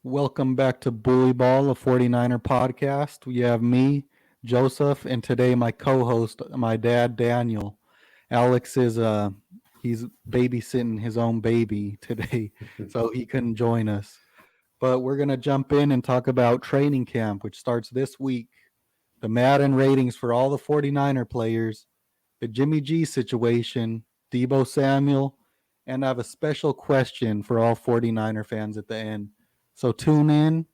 Welcome back to Bullyball, a 49er podcast. We have me, Joseph, and today my co-host, my dad, Daniel. Alex is he's babysitting his own baby today, so he couldn't join us. But we're going to jump in and talk about training camp, which starts this week. The Madden ratings for all the 49er players, the Jimmy G situation, Deebo Samuel, and I have a special question for all 49er fans at the end. So tune in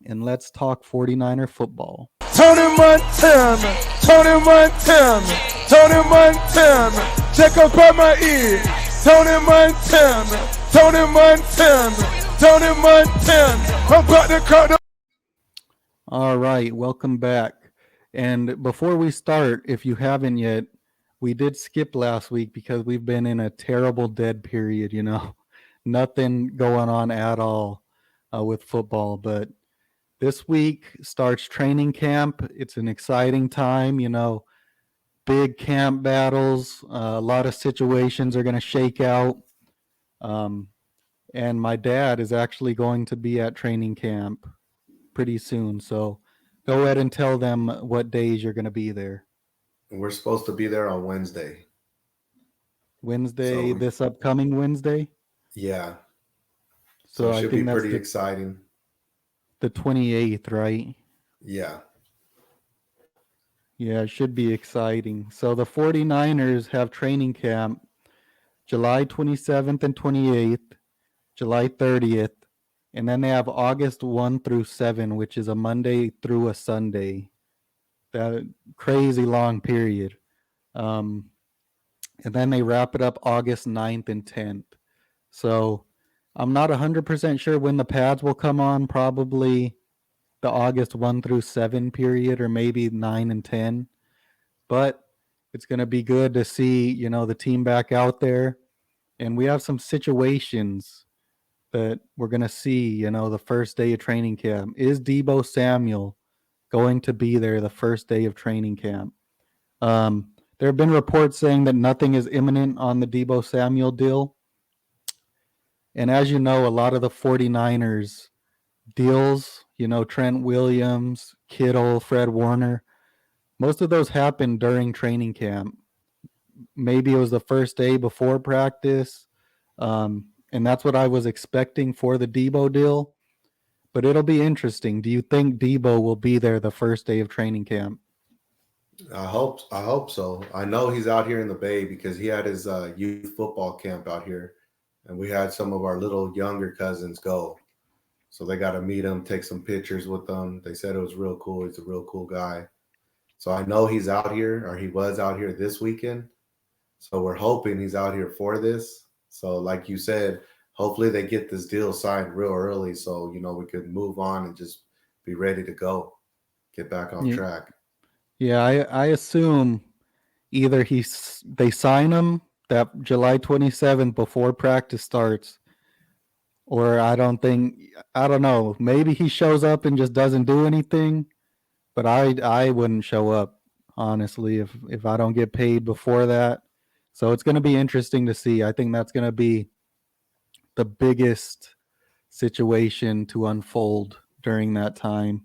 and let's talk 49er football. Tony Montana, Tony Montana, Tony Montana, check up on my ear. Tony Montana, Tony Montana, Tony Montana, I'm about to cut the... All right, welcome back. And before we start, if you haven't yet, we did skip last week because we've been in a terrible dead period, nothing going on at all with football. But this week starts training camp. It's an exciting time, big camp battles. A lot of situations are going to shake out. And my dad is actually going to be at training camp pretty soon. So go ahead and tell them what days you're going to be there. We're supposed to be there on Wednesday. This upcoming Wednesday? Yeah. So it should I think be that's pretty exciting. The 28th, right? Yeah. Yeah, it should be exciting. So the 49ers have training camp July 27th and 28th, July 30th, and then they have August 1 through 7, which is a Monday through a Sunday. That crazy long period. And then they wrap it up August 9th and 10th. So I'm not 100% sure when the pads will come on, probably the August 1 through 7 period, or maybe 9 and 10. But it's going to be good to see, the team back out there. And we have some situations that we're going to see, the first day of training camp. Is Deebo Samuel going to be there the first day of training camp? There have been reports saying that nothing is imminent on the Deebo Samuel deal. And as you know, a lot of the 49ers deals, Trent Williams, Kittle, Fred Warner, most of those happened during training camp. Maybe it was the first day before practice. And that's what I was expecting for the Deebo deal. But it'll be interesting. Do you think Deebo will be there the first day of training camp? I hope so. I know he's out here in the Bay because he had his youth football camp out here. And we had some of our little younger cousins go. So they got to meet him, take some pictures with him. They said it was real cool. He's a real cool guy. So I know he's out here, or he was out here this weekend. So we're hoping he's out here for this. So like you said, hopefully they get this deal signed real early so, we could move on and just be ready to go, get back on track. Yeah, I assume either they sign him that July 27th before practice starts, or I don't know. Maybe he shows up and just doesn't do anything, but I wouldn't show up, honestly, if I don't get paid before that. So it's going to be interesting to see. I think that's going to be the biggest situation to unfold during that time.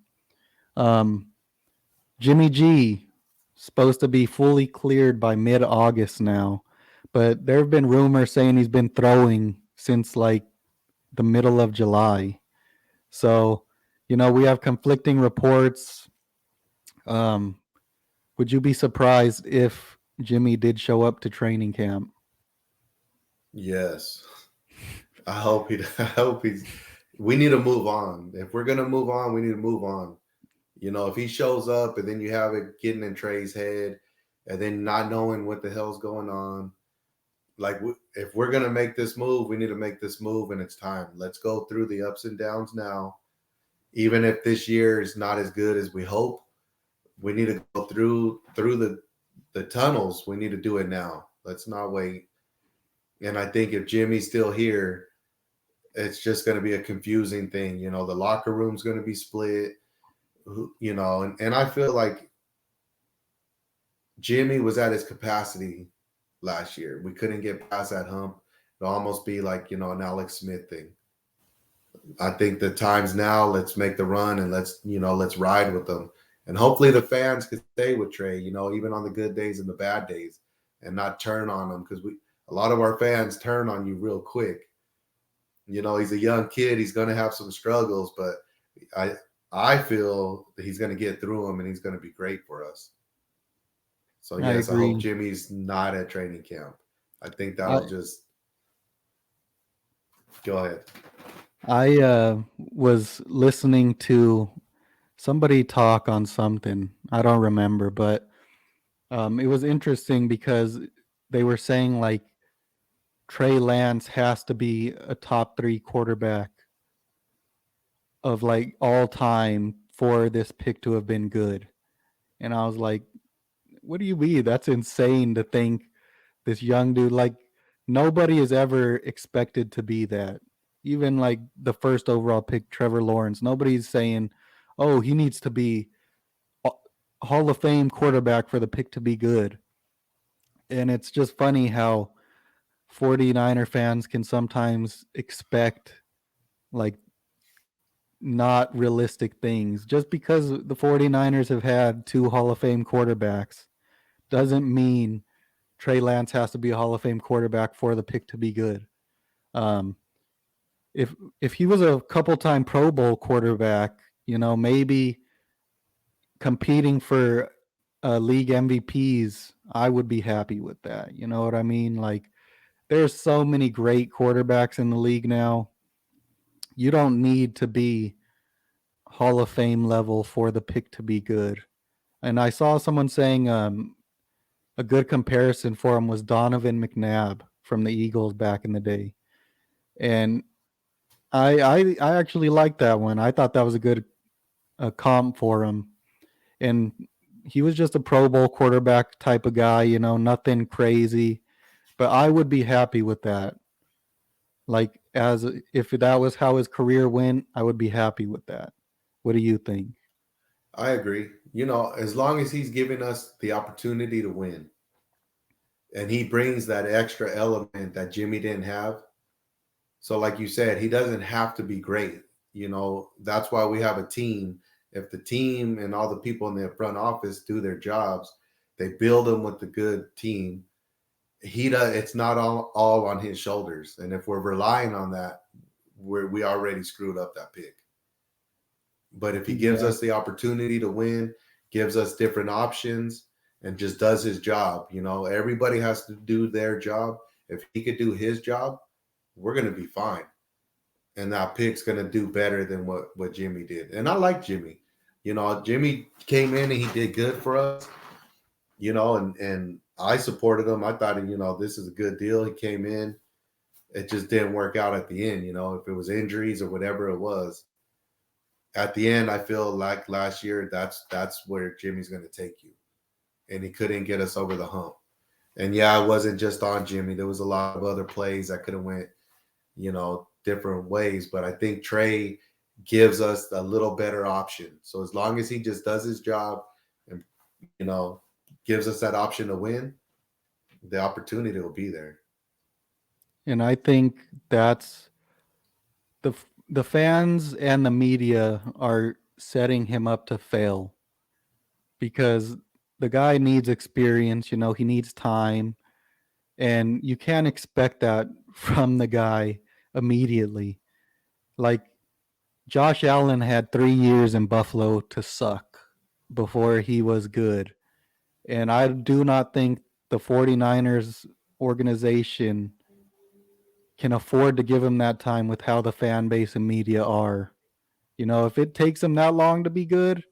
Jimmy G supposed to be fully cleared by mid-August now, but there have been rumors saying he's been throwing since like the middle of July. So, we have conflicting reports. Would you be surprised if Jimmy did show up to training camp? Yes. I hope he's. We need to move on. If we're gonna move on, we need to move on. If he shows up and then you have it getting in Trey's head, and then not knowing what the hell's going on, like if we're gonna make this move, we need to make this move, and it's time. Let's go through the ups and downs now. Even if this year is not as good as we hope, we need to go through the tunnels. We need to do it now. Let's not wait. And I think if Jimmy's still here, it's just going to be a confusing thing. The locker room's going to be split, and I feel like Jimmy was at his capacity last year. We couldn't get past that hump. It'll almost be like, an Alex Smith thing. I think the time's now. Let's make the run and let's ride with them. And hopefully the fans can stay with Trey, even on the good days and the bad days, and not turn on him, because a lot of our fans turn on you real quick. He's a young kid. He's going to have some struggles, but I feel that he's going to get through them and he's going to be great for us. So yes, I hope Jimmy's not at training camp. I think that'll just go ahead. I was listening to somebody talk on something. I don't remember, but it was interesting because they were saying like Trey Lance has to be a top 3 quarterback of like all time for this pick to have been good. And I was like, what do you mean? That's insane to think this young dude, like nobody is ever expected to be that. Even like the first overall pick, Trevor Lawrence, nobody's saying, oh, he needs to be Hall of Fame quarterback for the pick to be good. And it's just funny how 49er fans can sometimes expect like not realistic things. Just because the 49ers have had 2 Hall of Fame quarterbacks doesn't mean Trey Lance has to be a Hall of Fame quarterback for the pick to be good. If he was a couple-time Pro Bowl quarterback, maybe competing for league MVPs, I would be happy with that. You know what I mean? Like, there's so many great quarterbacks in the league now. You don't need to be Hall of Fame level for the pick to be good. And I saw someone saying a good comparison for him was Donovan McNabb from the Eagles back in the day. And I actually liked that one. I thought that was a good comp for him. And he was just a Pro Bowl quarterback type of guy, nothing crazy. But I would be happy with that. Like, if that was how his career went, I would be happy with that. What do you think? I agree. As long as he's giving us the opportunity to win, and he brings that extra element that Jimmy didn't have. So like you said, he doesn't have to be great. That's why we have a team. If the team and all the people in the front office do their jobs, they build him with the good team. It's not all on his shoulders. And if we're relying on that, we already screwed up that pick. But if he gives us the opportunity to win, gives us different options, and just does his job, everybody has to do their job. If he could do his job, we're going to be fine. And that pick's going to do better than what Jimmy did. And I like Jimmy. Jimmy came in and he did good for us, and I supported him. I thought, this is a good deal. He came in. It just didn't work out at the end, if it was injuries or whatever it was. At the end, I feel like last year, that's where Jimmy's going to take you. And he couldn't get us over the hump. And yeah, it wasn't just on Jimmy. There was a lot of other plays that could have went, different ways. But I think Trey gives us a little better option. So as long as he just does his job and, gives us that option to win, the opportunity will be there. And I think that's the fans and the media are setting him up to fail because the guy needs experience, he needs time, and you can't expect that from the guy immediately. Like, Josh Allen had 3 years in Buffalo to suck before he was good. And I do not think the 49ers organization can afford to give him that time with how the fan base and media are. If it takes him that long to be good,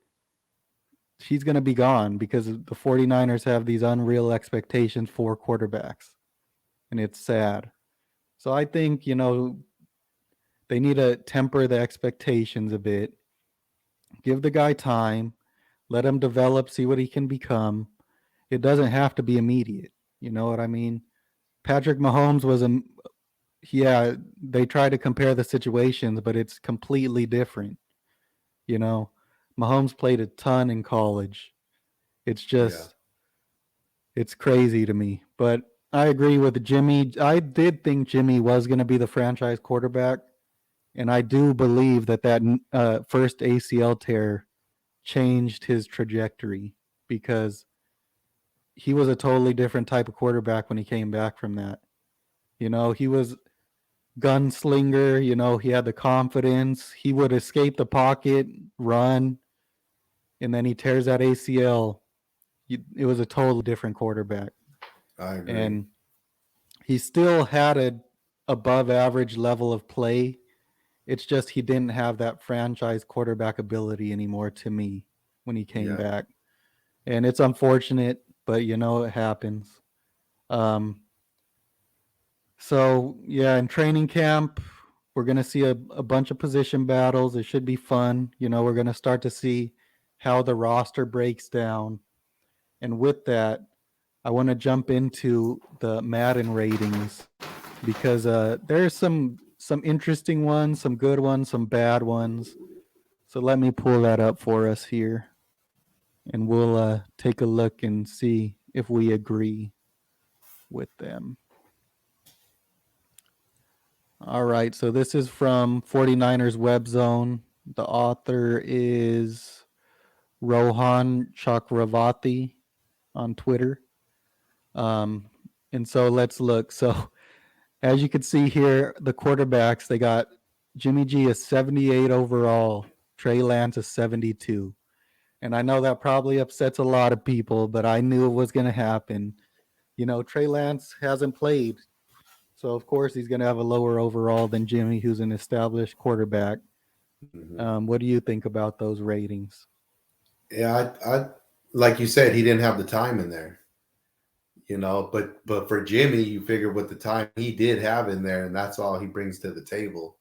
he's going to be gone because the 49ers have these unreal expectations for quarterbacks. And it's sad. So I think, they need to temper the expectations a bit. Give the guy time. Let him develop, see what he can become. It doesn't have to be immediate. You know what I mean? Patrick Mahomes was they try to compare the situations, but it's completely different. Mahomes played a ton in college. It's just, It's crazy to me. But I agree with Jimmy. I did think Jimmy was going to be the franchise quarterback, And I do believe that first ACL tear changed his trajectory because he was a totally different type of quarterback when he came back from that. He was gunslinger, he had the confidence. He would escape the pocket, run, and then he tears that ACL. It was a totally different quarterback. I agree. And he still had a above average level of play. It's just he didn't have that franchise quarterback ability anymore to me when he came back. And it's unfortunate, but it happens. So yeah, in training camp, we're going to see a bunch of position battles. It should be fun. We're going to start to see how the roster breaks down. And with that, I want to jump into the Madden ratings because there's some interesting ones, some good ones, some bad ones. So let me pull that up for us here, and we'll take a look and see if we agree with them. All right, so this is from 49ers Web Zone. The author is Rohan Chakravarti on Twitter. And so let's look. So as you can see here, the quarterbacks, they got Jimmy G is 78 overall, Trey Lance is 72. And I know that probably upsets a lot of people, but I knew it was going to happen. Trey Lance hasn't played. So, of course, he's going to have a lower overall than Jimmy, who's an established quarterback. Mm-hmm. What do you think about those ratings? Yeah, I like you said, he didn't have the time in there. But for Jimmy, you figure with the time he did have in there, and that's all he brings to the table.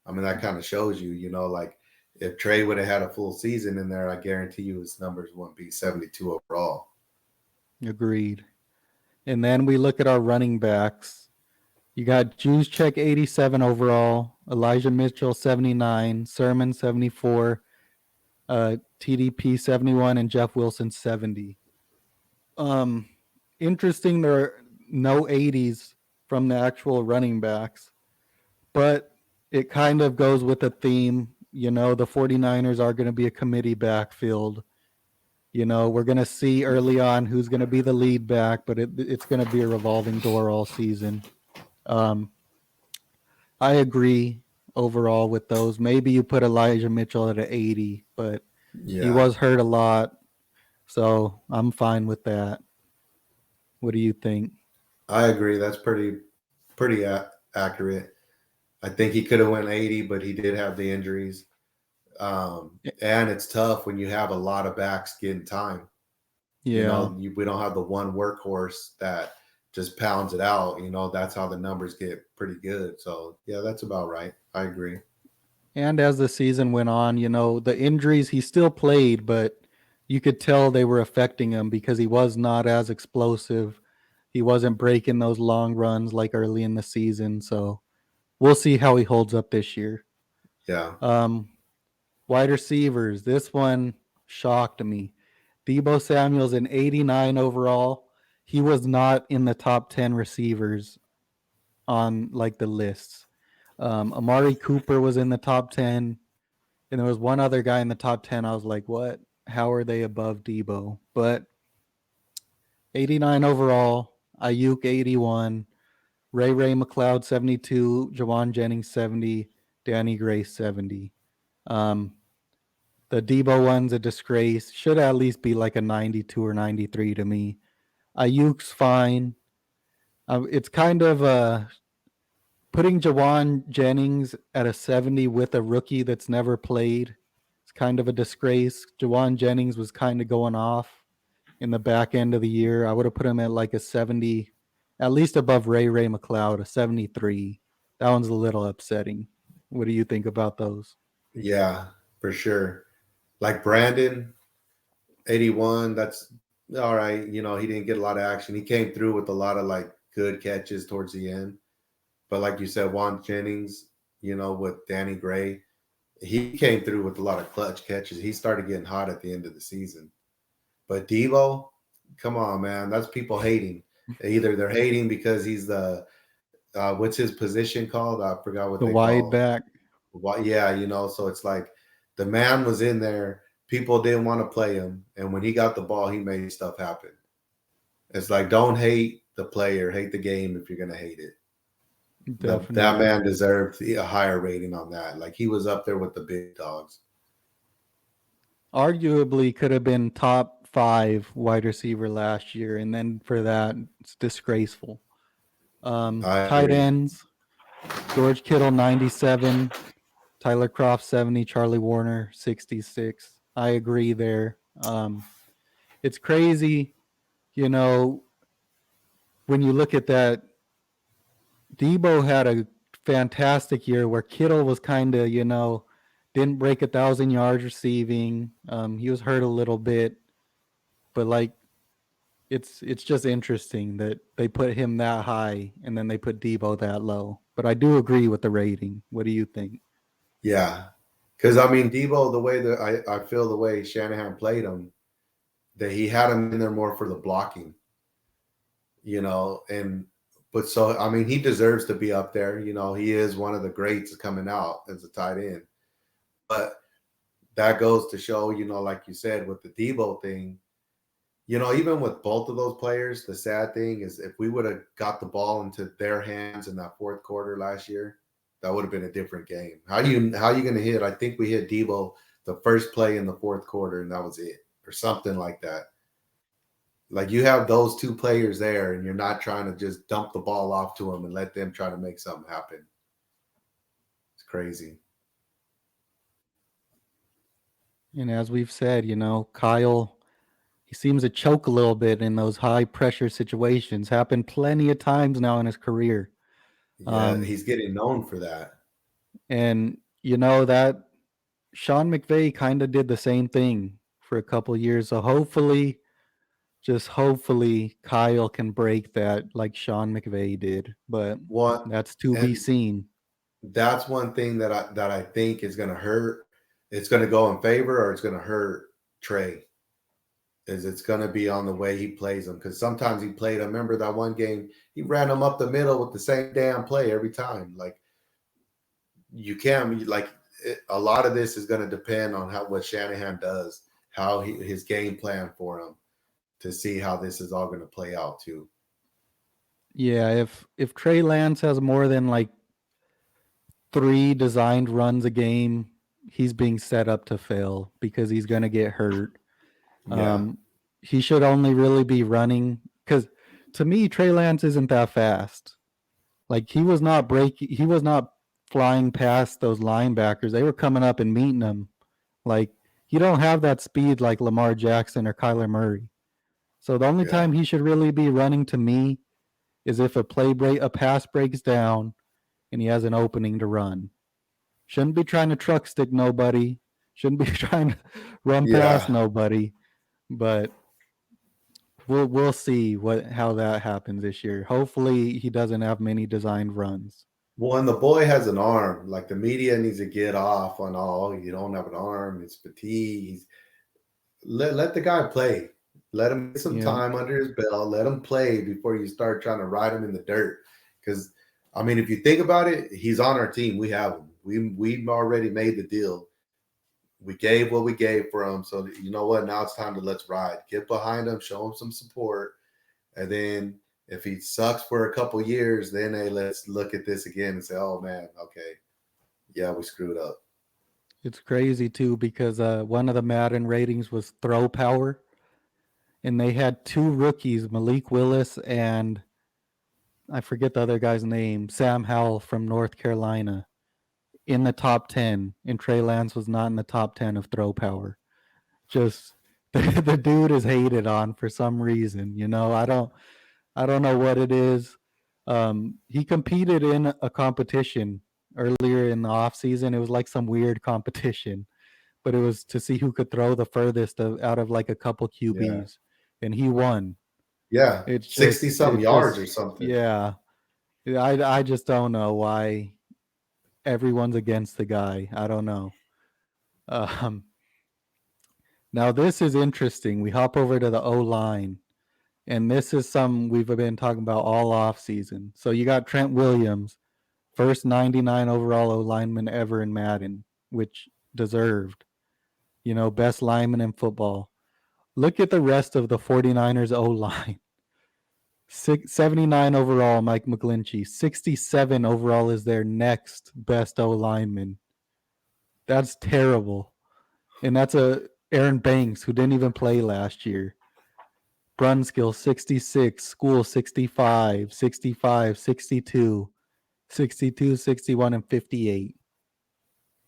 I mean, that kind of shows you, like if Trey would have had a full season in there, I guarantee you his numbers wouldn't be 72 overall. Agreed. And then we look at our running backs. You got Juszczyk 87 overall, Elijah Mitchell 79, Sermon 74, TDP 71, and Jeff Wilson 70. Interesting, there are no 80s from the actual running backs, but it kind of goes with the theme. The 49ers are going to be a committee backfield. We're going to see early on who's going to be the lead back, but it's going to be a revolving door all season. I agree overall with those. Maybe you put Elijah Mitchell at an 80, but he was hurt a lot, so I'm fine with that. What do you think? I agree. That's pretty accurate. I think he could have went 80, but he did have the injuries. And it's tough when you have a lot of backs getting time. Yeah. We don't have the one workhorse that just pounds it out. That's how the numbers get pretty good. So, yeah, that's about right. I agree. And as the season went on, the injuries, he still played, but you could tell they were affecting him because he was not as explosive. He wasn't breaking those long runs like early in the season. So we'll see how he holds up this year. Yeah. Wide receivers. This one shocked me. Deebo Samuel's an 89 overall. He was not in the top 10 receivers on the lists. Amari Cooper was in the top 10. And there was one other guy in the top 10. I was like, what? How are they above Deebo? But 89 overall, Ayuk 81, Ray McLeod 72, Jawan Jennings 70, Danny Gray 70. The Deebo one's a disgrace. Should at least be like a 92 or 93 to me. Ayuk's fine. It's kind of putting Jawan Jennings at a 70 with a rookie that's never played. It's kind of a disgrace. Jawan Jennings was kind of going off in the back end of the year. I would have put him at like a 70, at least above Ray McLeod, a 73. That one's a little upsetting. What do you think about those? Yeah, for sure. Like Brandon, 81, that's all right. He didn't get a lot of action. He came through with a lot of good catches towards the end. But like you said, Juan Jennings, with Danny Gray, he came through with a lot of clutch catches. He started getting hot at the end of the season. But Deebo, come on, man. That's people hating. Either they're hating because he's the what's his position called? I forgot what the they wide call back. Yeah, so it's like the man was in there. People didn't want to play him, and when he got the ball, he made stuff happen. It's like, don't hate the player, hate the game if you're gonna hate it. That Definitely. man deserved a higher rating on that. Like, he was up there with the big dogs. Arguably could have been top 5 wide receiver last year, and then for that, it's disgraceful. I Tight agree. ends, George Kittle 97, Tyler Croft 70, Charlie Warner 66. I agree there. It's crazy, you know, when you look at that. Deebo had a fantastic year where Kittle was kind of, didn't break 1,000 yards receiving. He was hurt a little bit, but like it's just interesting that they put him that high and then they put Deebo that low. But I do agree with the rating. What do you think? Yeah, because I mean, Deebo, the way that I feel the way Shanahan played him, that he had him in there more for the blocking, and but so I mean, he deserves to be up there. He is one of the greats coming out as a tight end, but that goes to show, like you said, with the Deebo thing, even with both of those players, the sad thing is if we would have got the ball into their hands in that fourth quarter last year, that would have been a different game. How you going to hit? I think we hit Deebo the first play in the fourth quarter, and that was it, or something like that. Like, you have those two players there, and you're not trying to just dump the ball off to them and let them try to make something happen. It's crazy. And as we've said, Kyle, he seems to choke a little bit in those high pressure situations. Happened plenty of times now in his career. Yeah, he's getting known for that. And that Sean McVay kind of did the same thing for a couple years. So hopefully, just hopefully, Kyle can break that like Sean McVay did. But What that's to be and seen. that's one thing that I think is going to hurt. It's going to go in favor, or it's going to hurt Trey. Is it's going to be on the way he plays them, because sometimes he played. I remember that one game he ran them up the middle with the same damn play every time. Like, you can't a lot of this is going to depend on what Shanahan does, how his game plan for him, to see how this is all going to play out too. Yeah, if Trey Lance has more than like 3 designed runs a game, he's being set up to fail because he's going to get hurt. Yeah, He should only really be running, because to me, Trey Lance isn't that fast. Like, he was not flying past those linebackers. They were coming up and meeting him. Like, he don't have that speed like Lamar Jackson or Kyler Murray. So the only time he should really be running, to me, is if a pass breaks down and he has an opening to run. Shouldn't be trying to truck stick nobody. Shouldn't be trying to run past nobody. But we'll see how that happens this year. Hopefully he doesn't have many designed runs. Well, and the boy has an arm. Like, the media needs to get off on, you don't have an arm, it's fatigue. Let the guy play. Let him get some time under his belt. Let him play before you start trying to ride him in the dirt. Because, I mean, if you think about it, he's on our team. We have him. We've already made the deal. We gave what we gave for him. So, you know what? Now it's time to let's ride. Get behind him. Show him some support. And then if he sucks for a couple years, then, hey, let's look at this again and say, oh, man, okay. Yeah, we screwed up. It's crazy, too, because one of the Madden ratings was throw power. And they had 2 rookies, Malik Willis and I forget the other guy's name, Sam Howell from North Carolina, in the top 10. And Trey Lance was not in the top 10 of throw power. Just the dude is hated on for some reason. I don't know what it is. He competed in a competition earlier in the offseason. It was like some weird competition, but it was to see who could throw the furthest out of like a couple QBs, and he won. Yeah, It's 60-something yards or something. Yeah, I just don't know why everyone's against the guy. I don't know. Now this is interesting. We hop over to the O-line. And this is something we've been talking about all off season. So you got Trent Williams, First 99 overall O lineman ever in Madden, which deserved. Best lineman in football. Look at the rest of the 49ers O line. 79 overall, Mike McGlinchey. 67 overall is their next best O lineman. That's terrible. And that's Aaron Banks, who didn't even play last year. Brunskill, 66. School, 65. 65, 62. 62, 61, and 58.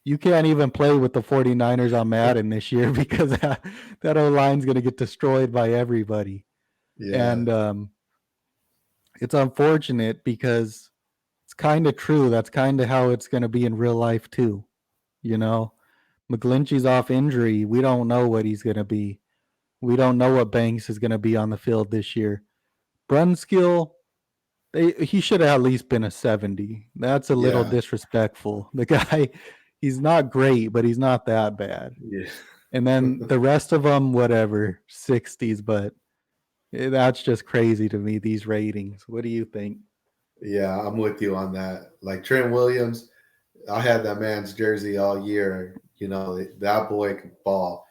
You can't even play with the 49ers on Madden this year because that O-line's going to get destroyed by everybody. Yeah. And it's unfortunate because it's kind of true. That's kind of how it's going to be in real life too. McGlinchey's off injury. We don't know what he's going to be. We don't know what Banks is going to be on the field this year. Brunskill, he should have at least been a 70. That's a little disrespectful. The guy, he's not great, but he's not that bad. Yeah. And then the rest of them, whatever, 60s, but that's just crazy to me, these ratings. What do you think? Yeah, I'm with you on that. Like Trent Williams, I had that man's jersey all year. That boy can ball.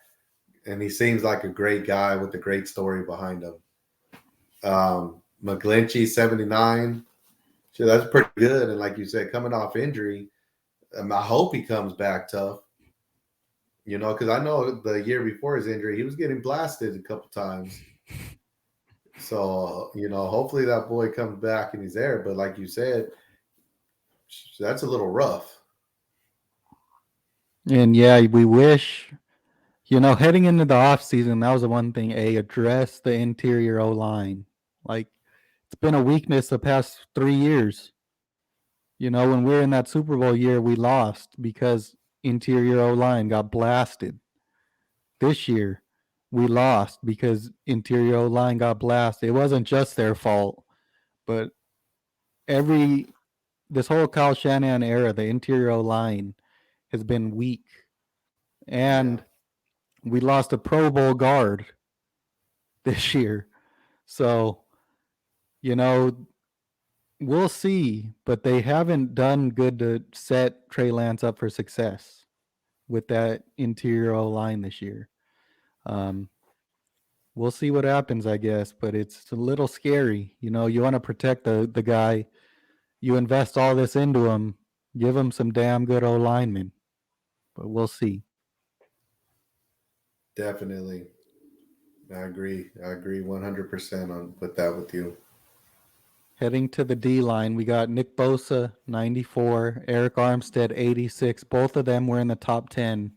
And he seems like a great guy with a great story behind him. McGlinchey, 79. So that's pretty good. And like you said, coming off injury, I hope he comes back tough. Because I know the year before his injury, he was getting blasted a couple times. So, hopefully that boy comes back and he's there. But like you said, that's a little rough. And yeah, we wish, heading into the offseason, that was the one thing, address the interior O-line. Like, it's been a weakness the past 3 years. When we were in that Super Bowl year, we lost because interior O-line got blasted. This year, we lost because interior O-line got blasted. It wasn't just their fault, but this whole Kyle Shanahan era, the interior O-line has been weak. And we lost a Pro Bowl guard this year. So, we'll see, but they haven't done good to set Trey Lance up for success with that interior O-line this year. We'll see what happens, I guess, but it's a little scary. You want to protect the guy. You invest all this into him, give him some damn good O-linemen. But we'll see. Definitely. I agree 100% with you. Heading to the D-line, we got Nick Bosa, 94, Eric Armstead, 86. Both of them were in the top 10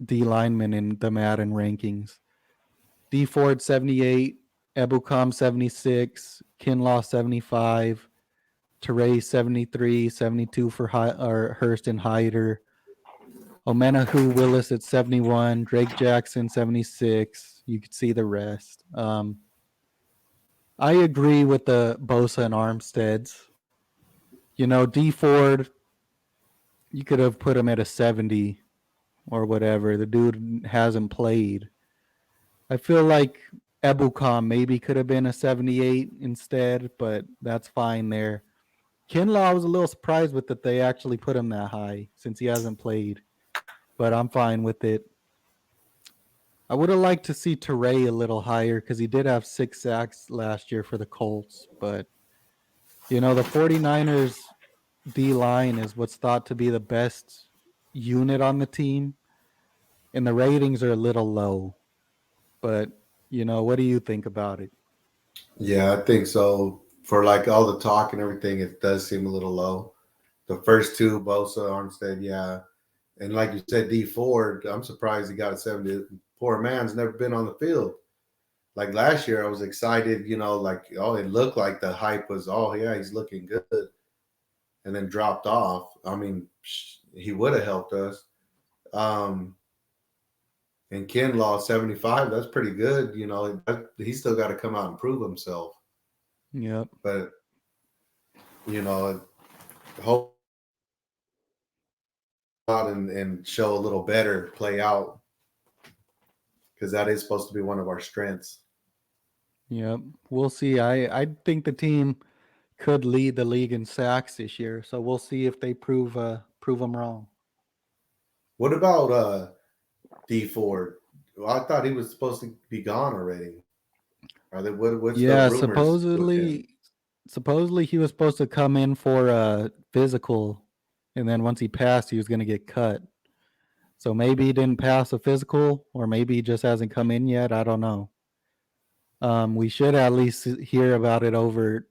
D-linemen in the Madden rankings. D Ford, 78, Ebukam, 76, Kinlaw, 75, Teray, 73, 72 for Hurst and Hyder. Omenahu Willis at 71, Drake Jackson, 76. You could see the rest. I agree with the Bosa and Armsteads. D Ford, you could have put him at a 70 or whatever. The dude hasn't played. I feel like Ebukam maybe could have been a 78 instead, but that's fine there. Kinlaw, I was a little surprised with that they actually put him that high since he hasn't played, but I'm fine with it. I would have liked to see Teray a little higher because he did have 6 sacks last year for the Colts. But, the 49ers D-line is what's thought to be the best unit on the team. And the ratings are a little low. But, what do you think about it? Yeah, I think so. For like all the talk and everything, it does seem a little low. The first two, Bosa, Armstead, yeah. And like you said, D Ford, I'm surprised he got a 70. Poor man's never been on the field. Like last year, I was excited, it looked like the hype was, he's looking good. And then dropped off. I mean, he would have helped us. And Kinlaw, 75, that's pretty good. He's still got to come out and prove himself. Yep. But, hope out and show a little better, play out, because that is supposed to be one of our strengths. Yep. We'll see. I think the team could lead the league in sacks this year. So we'll see if they prove them wrong. What about D Ford? Well, I thought he was supposed to be gone already. What's the Yeah, rumors with him? supposedly he was supposed to come in for a physical, and then once he passed, he was going to get cut. So maybe he didn't pass a physical, or maybe he just hasn't come in yet. I don't know. We should at least hear about it over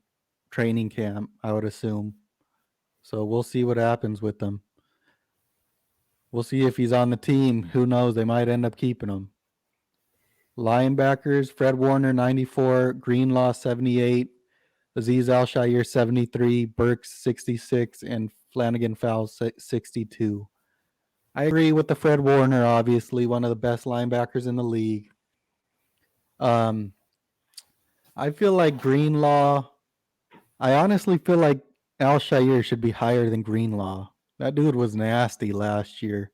training camp, I would assume. So we'll see what happens with them. We'll see if he's on the team. Who knows? They might end up keeping him. Linebackers, Fred Warner, 94, Greenlaw, 78, Aziz Al-Shaair, 73, Burks, 66, and Flanagan Fowles, 62. I agree with the Fred Warner, obviously, one of the best linebackers in the league. I feel like Greenlaw, I honestly feel like Al-Shaair should be higher than Greenlaw. That dude was nasty last year.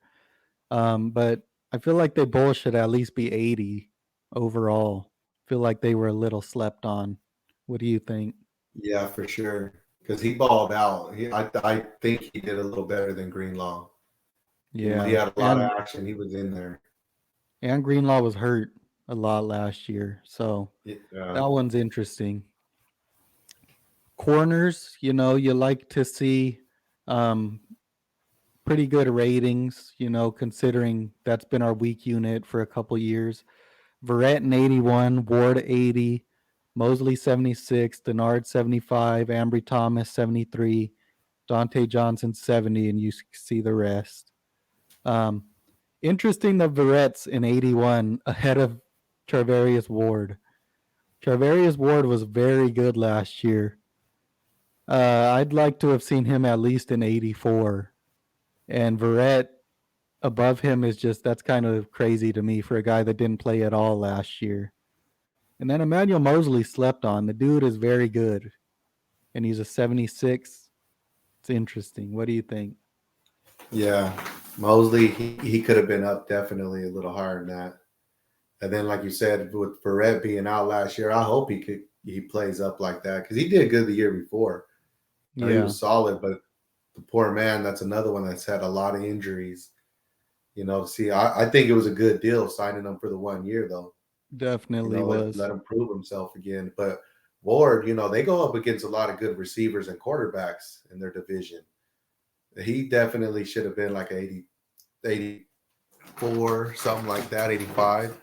But I feel like they both should at least be 80 overall. Feel like they were a little slept on. What do you think? Yeah, for sure. Because he balled out. I think he did a little better than Greenlaw. He Yeah, had a lot of action. He was in there. and Greenlaw was hurt a lot last year, so that one's interesting. Corners, you like to see pretty good ratings, considering that's been our weak unit for a couple years. Verrett 81, Ward 80, Mosley 76, Denard 75, Ambry Thomas 73, Dante Johnson 70, and you see the rest. Interesting that Verrett's in 81 ahead of Charvarius Ward. Charvarius Ward was very good last year. I'd like to have seen him at least in 84. And Verrett above him that's kind of crazy to me for a guy that didn't play at all last year. And then Emmanuel Mosley slept on. The dude is very good. And he's a 76. It's interesting. What do you think? Yeah. Mosley, he could have been up definitely a little higher than that. And then, like you said, with Verrett being out last year, I hope he plays up like that because he did good the year before. Yeah. He was solid, but the poor man, that's another one that's had a lot of injuries. I think it was a good deal signing him for the 1 year, though. Definitely was. Let him prove himself again. But Ward, they go up against a lot of good receivers and quarterbacks in their division. He definitely should have been like 80, 84, something like that, 85.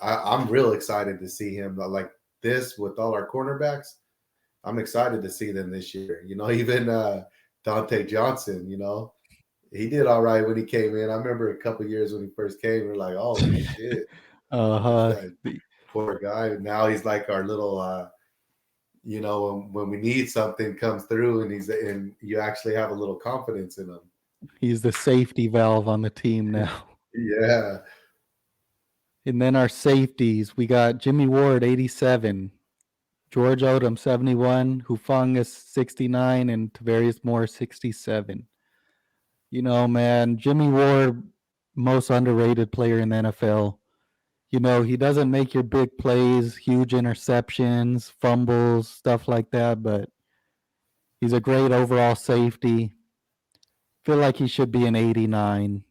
I'm real excited to see him like this with all our cornerbacks. I'm excited to see them this year. Even Dante Johnson, he did all right when he came in. I remember a couple years when he first came, we were like, oh, shit. Poor guy. Now he's like our little, when we need something comes through and you actually have a little confidence in him. He's the safety valve on the team now. Yeah. And then our safeties, we got Jimmy Ward, 87, George Odom, 71, Hufanga, 69, and Tavarius Moore, 67. Man, Jimmy Ward, most underrated player in the NFL. He doesn't make your big plays, huge interceptions, fumbles, stuff like that, but he's a great overall safety. Feel like he should be an 89,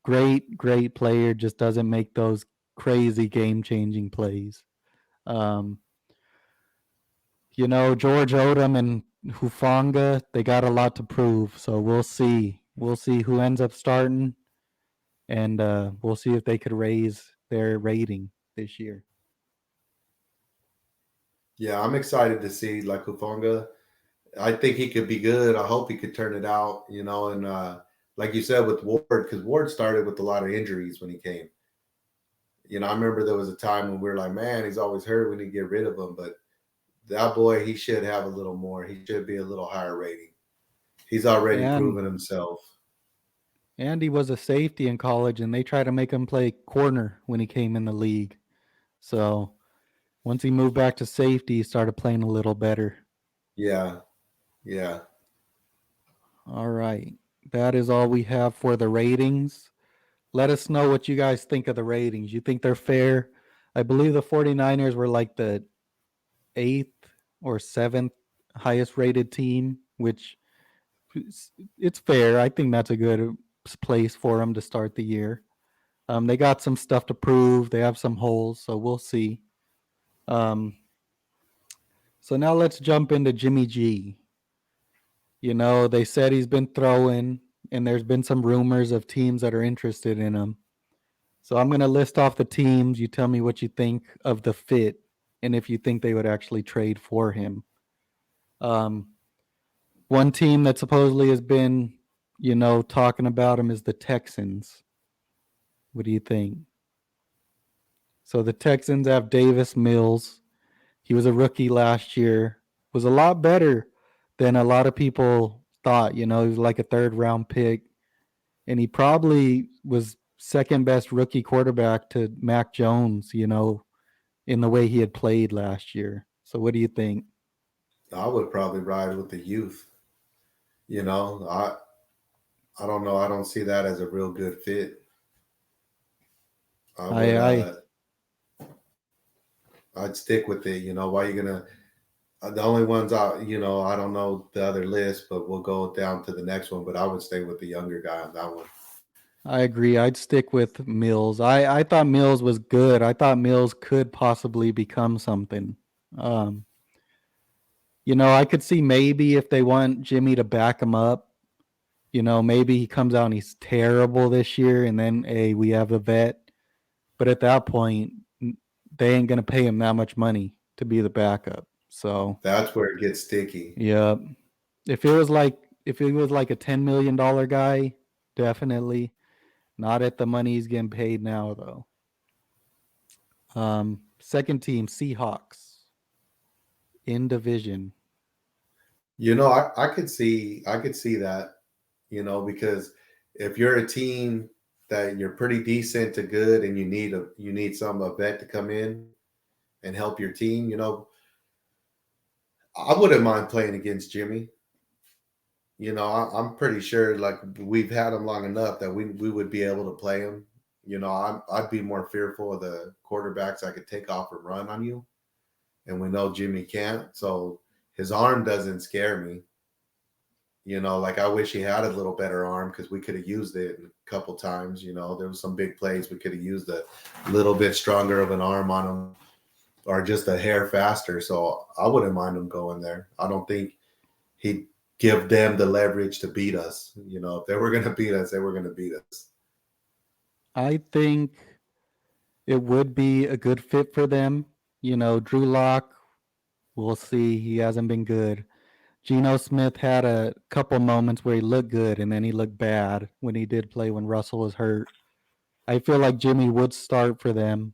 Great player, just doesn't make those crazy game-changing plays. George Odom and Hufanga, they got a lot to prove, so we'll see. We'll see who ends up starting, and we'll see if they could raise their rating this year. Yeah, I'm excited to see like Hufanga. I think he could be good. I hope he could turn it out, and like you said with Ward, because Ward started with a lot of injuries when he came. I remember there was a time when we were like, man, he's always hurt. We need to get rid of him. But that boy, he should have a little more. He should be a little higher rating. He's already proven himself. And he was a safety in college, and they tried to make him play corner when he came in the league. So once he moved back to safety, he started playing a little better. Yeah. All right. That is all we have for the ratings. Let us know what you guys think of the ratings. You think they're fair? I believe the 49ers were like the 8th or 7th highest rated team, which it's fair. I think that's a good place for them to start the year. They got some stuff to prove. They have some holes, so we'll see. Um, so now let's jump into Jimmy G. They said he's been throwing, and there's been some rumors of teams that are interested in him. So I'm going to list off the teams. You tell me what you think of the fit and if you think they would actually trade for him. Um, one team that supposedly has been, talking about him is the Texans. What do you think? So the Texans have Davis Mills. He was a rookie last year. Was a lot better than a lot of people thought. He was like a 3rd-round pick, and he probably was second best rookie quarterback to Mac Jones. In the way he had played last year. So what do you think? I would probably ride with the youth. I don't know. I don't see that as a real good fit. I would. I'd stick with it. Why you gonna? The only ones I don't know the other list, but we'll go down to the next one. But I would stay with the younger guy on that one. I agree. I'd stick with Mills. I thought Mills was good. I thought Mills could possibly become something. I could see maybe if they want Jimmy to back him up, maybe he comes out and he's terrible this year, and then we have a vet. But at that point, they ain't gonna pay him that much money to be the backup. So that's where it gets sticky. Yeah, if it was like a $10 million guy, definitely not at the money he's getting paid now though. Second team, Seahawks in division. I could see that, because if you're a team that you're pretty decent to good and you need a vet to come in and help your team, I wouldn't mind playing against Jimmy. I'm pretty sure like we've had him long enough that we would be able to play him. I'd be more fearful of the quarterbacks I could take off and run on you. And we know Jimmy can't. So his arm doesn't scare me. Like I wish he had a little better arm because we could have used it a couple times. There was some big plays we could have used a little bit stronger of an arm on him or just a hair faster. So I wouldn't mind him going there. I don't think he'd give them the leverage to beat us. If they were going to beat us, they were going to beat us. I think it would be a good fit for them. Drew Lock, we'll see. He hasn't been good. Geno Smith had a couple moments where he looked good and then he looked bad when he did play when Russell was hurt. I feel like Jimmy would start for them.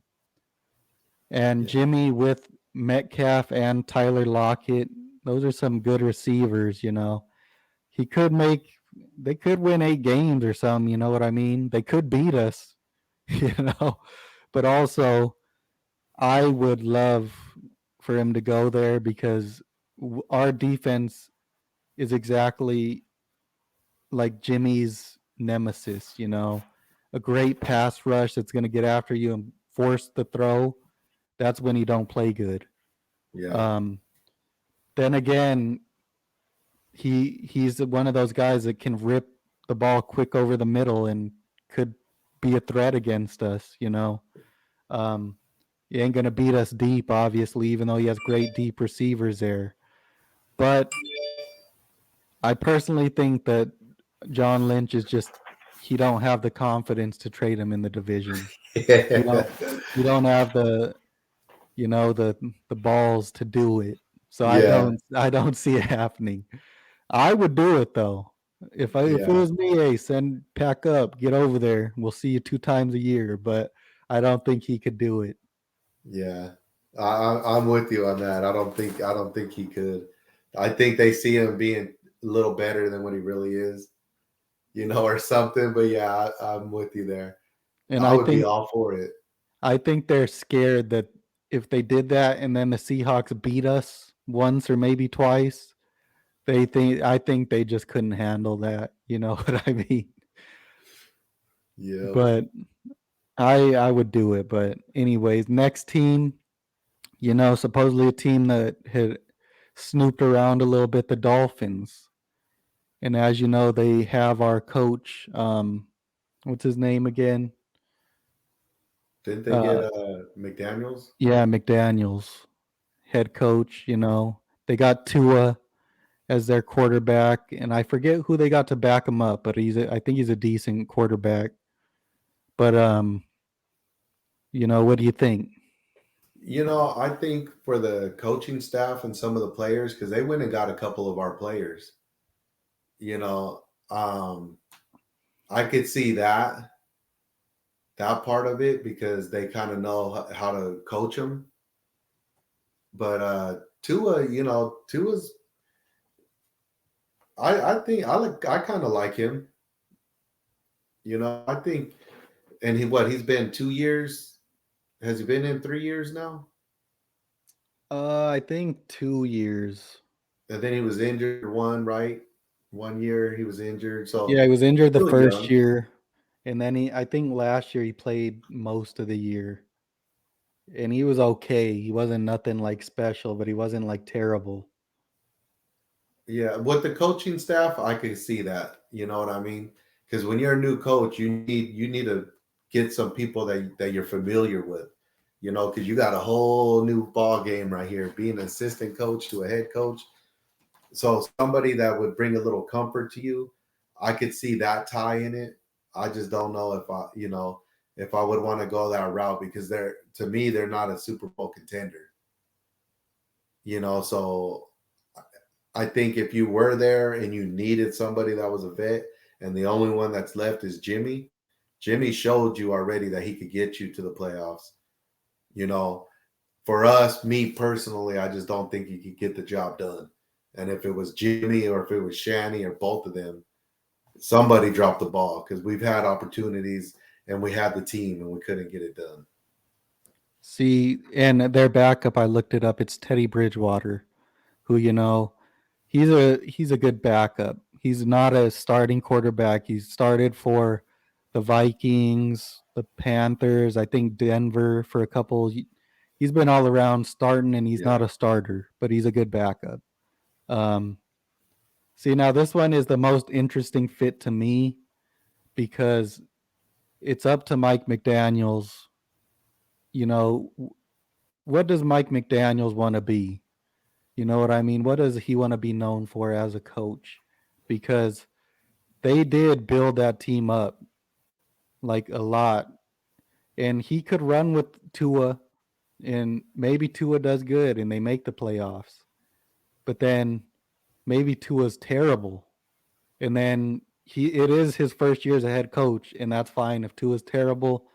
And Jimmy with Metcalf and Tyler Lockett, those are some good receivers, They could win 8 games or something, you know what I mean? They could beat us, But also, I would love for him to go there because our defense is exactly like Jimmy's nemesis, a great pass rush that's going to get after you and force the throw. That's when you don't play good. Yeah. Then again, he's one of those guys that can rip the ball quick over the middle and could be a threat against us, He ain't going to beat us deep, obviously, even though he has great deep receivers there. But I personally think that John Lynch is he don't have the confidence to trade him in the division. You don't have the balls to do it. So I don't see it happening. I would do it though. If it was me, hey, pack up, get over there. We'll see you 2 times a year. But I don't think he could do it. Yeah, I'm with you on that. I don't think he could. I think they see him being a little better than what he really is, or something. But yeah, I'm with you there. And I would be all for it. I think they're scared that if they did that and then the Seahawks beat us once or maybe twice, I think they just couldn't handle that. You know what I mean? Yeah. But I would do it. But anyways, next team, supposedly a team that snooped around a little bit, the Dolphins. And as you know, they have our coach, what's his name again? Didn't they get Uh, McDaniels? yeah, McDaniels, head coach. They got Tua as their quarterback, and I forget who they got to back him up, but I think he's a decent quarterback. But what do you think? I think for the coaching staff and some of the players, because they went and got a couple of our players, you know, I could see that part of it because they kind of know how to coach them. But Tua, Tua's. I think I kind of like him. I think, and he's been 2 years. Has he been in 3 years now? I think 2 years. And then he was injured right? 1 year he was injured. So Yeah, he was injured the still first young. year, and then I think last year he played most of the year, and he was okay. He wasn't nothing like special, but he wasn't like terrible. Yeah, with the coaching staff, I can see that. You know what I mean? Because when you're a new coach, you need to get some people that you're familiar with. Because you got a whole new ball game right here, being an assistant coach to a head coach. So somebody that would bring a little comfort to you, I could see that tie in it. I just don't know if I would want to go that route because to me they're not a Super Bowl contender. So I think if you were there and you needed somebody that was a vet, and the only one that's left is Jimmy, Jimmy showed you already that he could get you to the playoffs. For us, me personally, I just don't think he could get the job done. And if it was Jimmy or if it was Shanny or both of them, somebody dropped the ball because we've had opportunities and we had the team and we couldn't get it done. See, and their backup, I looked it up. It's Teddy Bridgewater, who he's a good backup. He's not a starting quarterback. He started for the Vikings, the Panthers, I think Denver for a couple. He's been all around starting, and he's not a starter, but he's a good backup. See, now this one is the most interesting fit to me because it's up to Mike McDaniels. What does Mike McDaniels want to be? You know what I mean? What does he want to be known for as a coach? Because they did build that team up like a lot. And he could run with Tua, and maybe Tua does good and they make the playoffs. But then maybe Tua's terrible. And then it is his first year as a head coach, and that's fine. If Tua's terrible,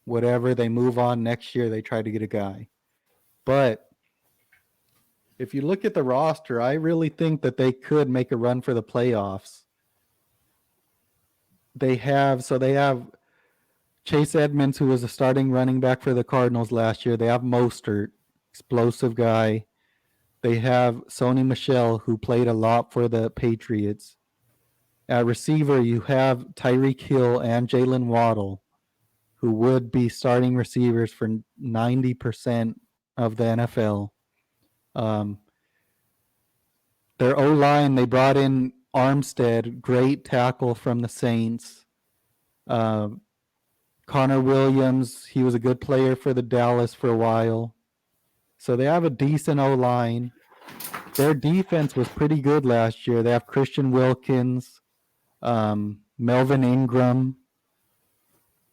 whatever, they move on. Next year they try to get a guy. But if you look at the roster, I really think that they could make a run for the playoffs. They have Chase Edmonds, who was a starting running back for the Cardinals last year. They have Mostert, explosive guy. They have Sony Michel, who played a lot for the Patriots. At receiver, you have Tyreek Hill and Jalen Waddle, who would be starting receivers for 90% of the NFL. Their O-line, they brought in Armstead, great tackle from the Saints. Connor Williams, he was a good player for the Dallas for a while. So they have a decent O-line. Their defense was pretty good last year. They have Christian Wilkins, Melvin Ingram.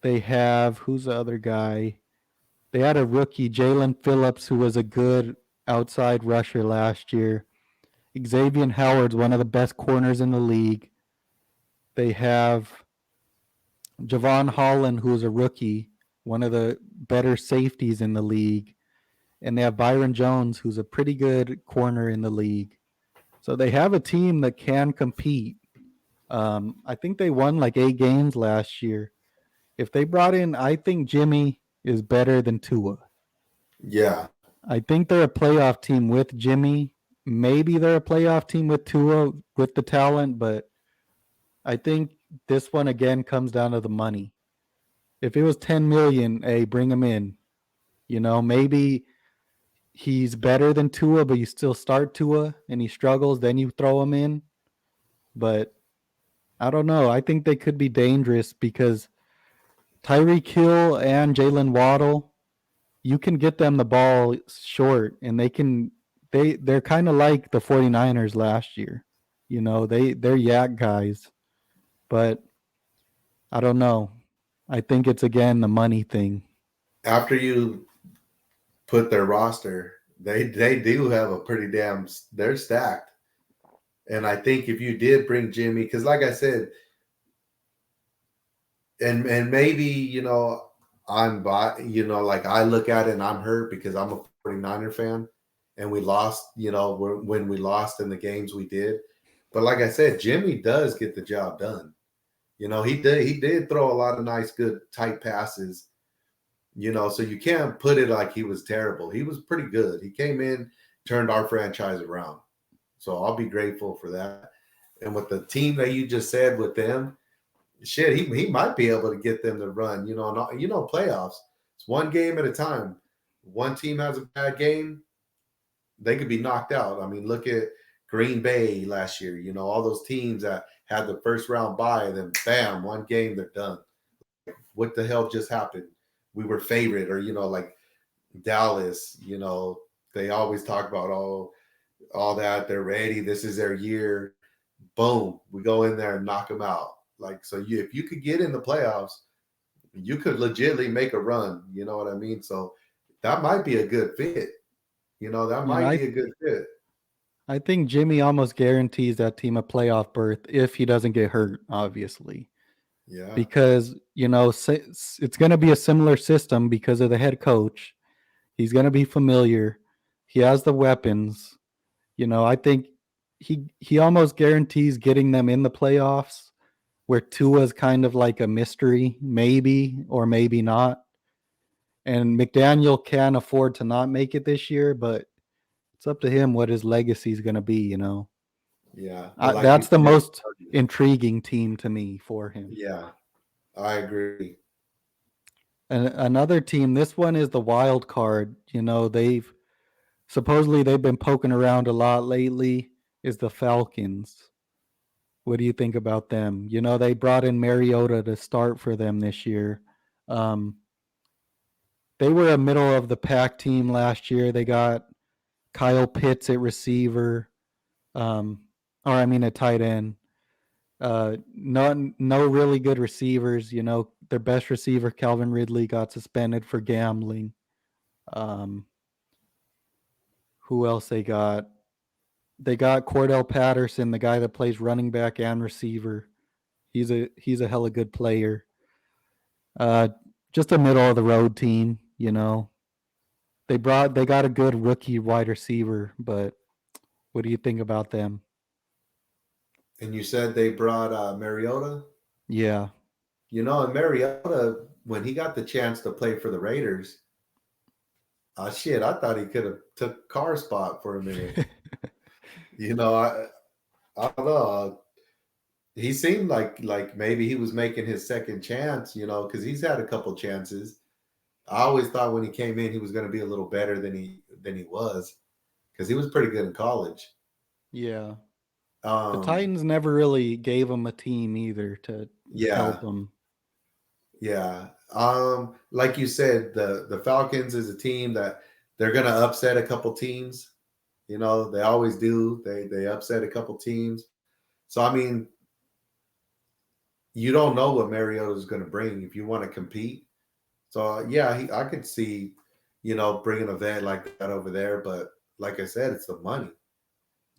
They have, who's the other guy? They had a rookie, Jalen Phillips, who was a good outside rusher last year. Xavier Howard's one of the best corners in the league. They have Javon Holland, who is a rookie, one of the better safeties in the league. And they have Byron Jones, who's a pretty good corner in the league. So they have a team that can compete. I think they won like 8 games last year. If they brought in, I think Jimmy is better than Tua. Yeah. I think they're a playoff team with Jimmy. Maybe they're a playoff team with Tua with the talent, but I think this one again comes down to the money. If it was $10 million, hey, bring him in. Maybe he's better than Tua, but you still start Tua and he struggles, then you throw him in. But I don't know. I think they could be dangerous because Tyreek Hill and Jalen Waddle, you can get them the ball short and they're kind of like the 49ers last year. They're yak guys. But I don't know. I think it's again the money thing. After you put their roster, they do have a pretty damn. They're stacked, and I think if you did bring Jimmy, because like I said, and maybe I'm by like I look at it and I'm hurt because I'm a 49er fan, and we lost. When we lost in the games we did, but like I said, Jimmy does get the job done. He did throw a lot of nice, good, tight passes. So you can't put it like he was terrible. He was pretty good. He came in, turned our franchise around. So I'll be grateful for that. And with the team that you just said with them, shit, he might be able to get them to run. Playoffs. It's one game at a time. One team has a bad game, they could be knocked out. I mean, look at Green Bay last year. All those teams that had the first round bye, then bam, one game they're done. What the hell just happened? We were favorite, or like Dallas. They always talk about all that. They're ready. This is their year. Boom, we go in there and knock them out. Like, so if you could get in the playoffs, you could legitimately make a run. You know what I mean? So that might be a good fit. That might be a good fit. I think Jimmy almost guarantees that team a playoff berth if he doesn't get hurt, obviously. Yeah. Because, it's going to be a similar system because of the head coach. He's going to be familiar. He has the weapons. I think he almost guarantees getting them in the playoffs, where Tua's kind of like a mystery, maybe or maybe not. And McDaniel can afford to not make it this year, but it's up to him what his legacy is going to be, Yeah. Like that's the most intriguing team to me for him. Yeah, I agree. And another team, this one is the wild card. They've been poking around a lot lately, is the Falcons. What do you think about them? They brought in Mariota to start for them this year. They were a middle of the pack team last year. They got Kyle Pitts at receiver, at tight end. No really good receivers. Their best receiver, Calvin Ridley, got suspended for gambling. Who else they got? They got Cordell Patterson, the guy that plays running back and receiver. He's a hella good player. Just a middle of the road team. They got a good rookie wide receiver, but what do you think about them? And you said they brought Mariota? Yeah. And Mariota, when he got the chance to play for the Raiders, I thought he could have took Carr's spot for a minute. I don't know. He seemed like maybe he was making his second chance, because he's had a couple chances. I always thought when he came in, he was going to be a little better than he was, because he was pretty good in college. Yeah. The Titans never really gave him a team either to help him. Yeah. Like you said, the Falcons is a team that they're going to upset a couple teams. They always do. They upset a couple teams. So, I mean, you don't know what Mariota is going to bring if you want to compete. So, yeah, I could see, bringing a vet like that over there. But like I said, it's the money.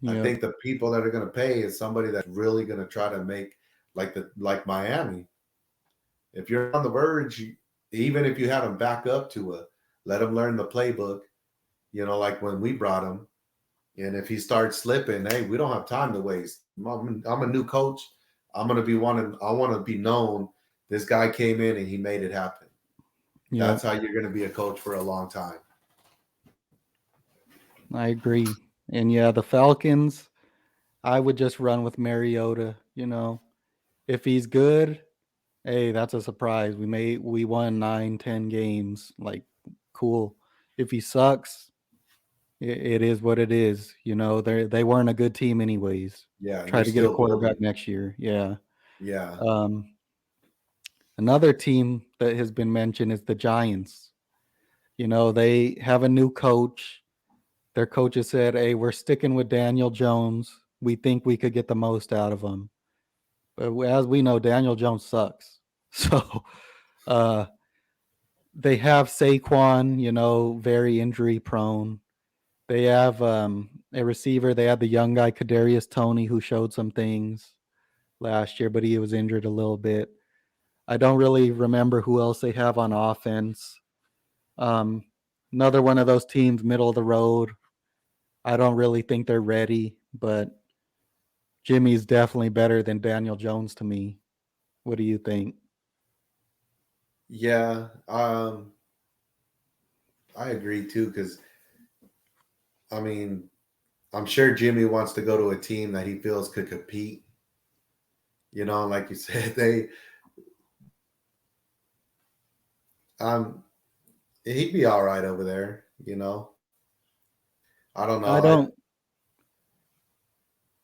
Yep. I think the people that are going to pay is somebody that's really going to try to make like Miami. If you're on the verge, even if you had them back up to let him learn the playbook, like when we brought him. And if he starts slipping, hey, we don't have time to waste. I'm a new coach. I want to be known. This guy came in and he made it happen. Yep. That's how you're going to be a coach for a long time. I agree. And yeah, the Falcons, I would just run with Mariota. If he's good, hey, that's a surprise. We won 9-10 games. Like, cool. If he sucks, it is what it is. You know, they weren't a good team anyways. Yeah, and Try they're to get a still quarterback building. next year. Yeah. Yeah. Um, Another team that has been mentioned is the Giants. You know, they have a new coach. Their coaches said, "Hey, we're sticking with Daniel Jones. We think we could get the most out of him." But as we know, Daniel Jones sucks. So uh, they have Saquon, you know, very injury prone. They have a receiver. They had the young guy Kadarius Toney who showed some things last year, but he was injured a little bit. I don't really remember who else they have on offense. Um, Another one of those teams, middle of the road. I don't really think they're ready, but Jimmy's definitely better than Daniel Jones to me. What do you think? Yeah. I agree too, because I mean, I'm sure Jimmy wants to go to a team that he feels could compete. Like you said, um, he'd be all right over there. I don't know. I don't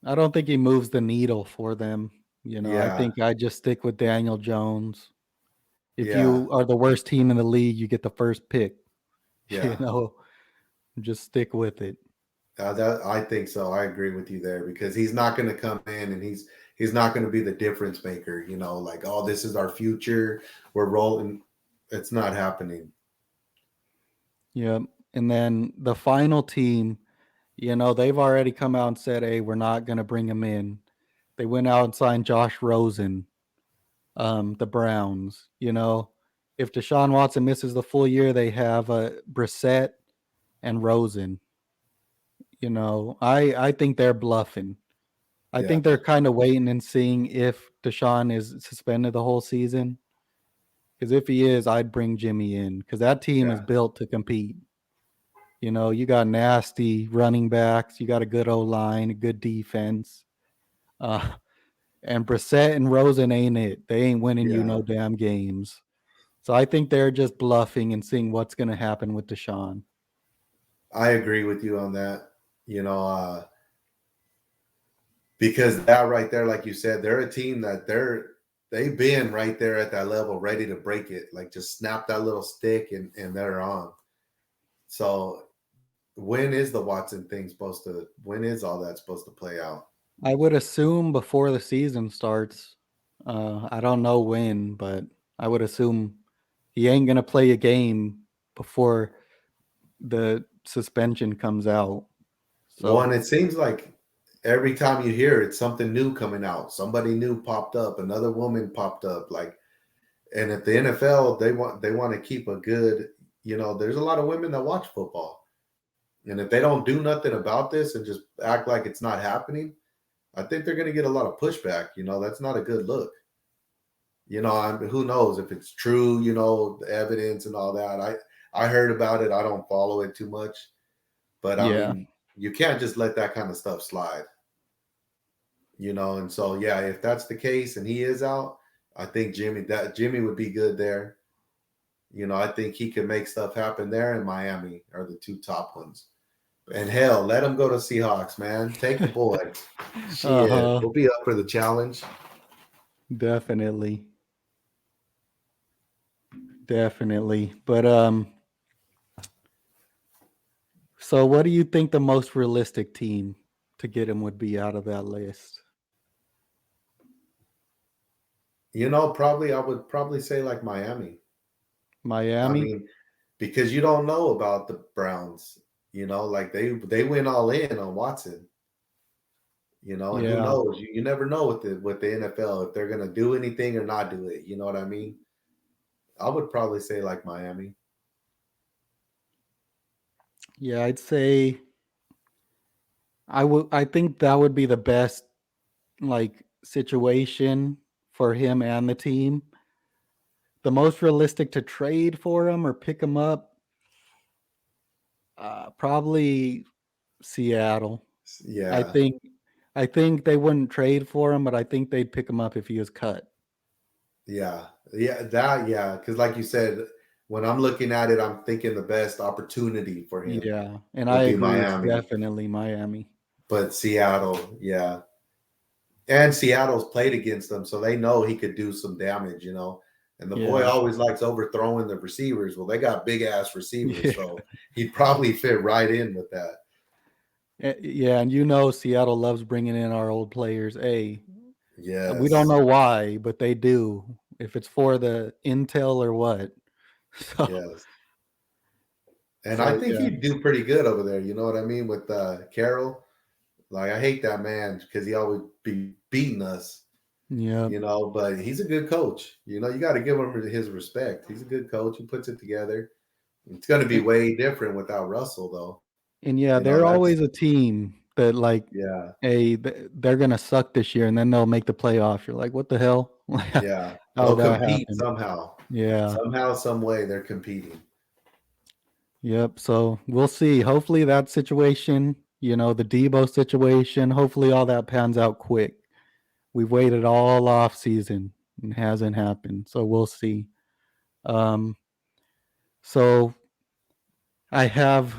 I don't think he moves the needle for them. You know, I Yeah, think I just stick with Daniel Jones. If yeah, you are the worst team in the league, you get the first pick. You yeah. know, just stick with it. That I think so. I agree with you there because he's not going to come in and he's not going to be the difference maker. Like, oh, this is our future. We're rolling. It's not happening. Yep. And then the final team, you know, they've already come out and said, "Hey, we're not going to bring him in." They went out and signed Josh Rosen, the Browns. You know, if Deshaun Watson misses the full year, they have Brissett and Rosen. You know, I think they're bluffing. I Yeah, think they're kind of waiting and seeing if Deshaun is suspended the whole season. Because if he is, I'd bring Jimmy in because that team is yeah, built to compete. You know, you got nasty running backs, you got a good O line, a good defense. Uh, and Brissett and Rosen ain't it. They ain't winning you yeah. no damn games. So I think they're just bluffing and seeing what's going to happen with Deshaun. I agree with you on that. You know, because that right there, like you said, they're a team that they've been right there at that level, ready to break it. Like just snap that little stick and they're on. So when is the Watson thing supposed to? When is all that supposed to play out? I would assume before the season starts. I don't know when, but I would assume he ain't going to play a game before the suspension comes out. One, So, it seems like every time you hear it's something new coming out. Somebody new popped up. Another woman popped up. Like, and at the NFL, they want to keep a good. There's a lot of women that watch football, and if they don't do nothing about this and just act like it's not happening, I think they're going to get a lot of pushback. That's not a good look. Who knows if it's true? The evidence and all that. I heard about it. I don't follow it too much, but I yeah, mean, you can't just let that kind of stuff slide. And so yeah, if that's the case and he is out, I think Jimmy would be good there. I think he could make stuff happen there, and Miami are the two top ones. And hell, let him go to Seahawks, man. Take the boy. Shit, uh-huh, we'll be up for the challenge. definitely. Definitely. But so what do you think the most realistic team to get him would be out of that list? Probably I would probably say like Miami. I Miami? mean, because you don't know about the Browns. Like they went all in on Watson. And who Yeah. knows? You never know with the NFL if they're gonna do anything or not do it. You know what I mean? I would probably say like Miami. Yeah, I'd say I think that would be the best like situation for him and the team. The most realistic to trade for him or pick him up, probably Seattle. I Yeah, think I think they wouldn't trade for him, but I think they'd pick him up if he was cut. yeah, yeah. That yeah, because like you said, when I'm looking at it, I'm thinking the best opportunity for him Yeah, and I would be agree. It's Miami. definitely Miami. But Seattle, yeah. And Seattle's played against them, so they know he could do some damage, you know. And the boy Yeah. always likes overthrowing the receivers. Well, they got big ass receivers, Yeah. so he'd probably fit right in with that. Yeah, and you know Seattle loves bringing in our old players. Hey, we don't Yes, know why, but they do. If it's for the intel or what. So yes. And I so think yeah. he'd do pretty good over there. You know what I mean with Carroll. Like I hate that man because he always be beating us. Yeah. You know, but he's a good coach. You know, you got to give him his respect. He's a good coach. He puts it together. It's going to be And, way different without Russell, though. and yeah, You know, they're that's always a team that like yeah, hey, they're gonna suck this year and then they'll make the playoff. You're like, what the hell? yeah. How They'll that compete happen? somehow, Yeah. some way. They're competing. Yep. So we'll see. Hopefully that situation, the Deebo situation, hopefully all that pans out quick. We've waited all off season and it hasn't happened. So we'll see. Um, so I have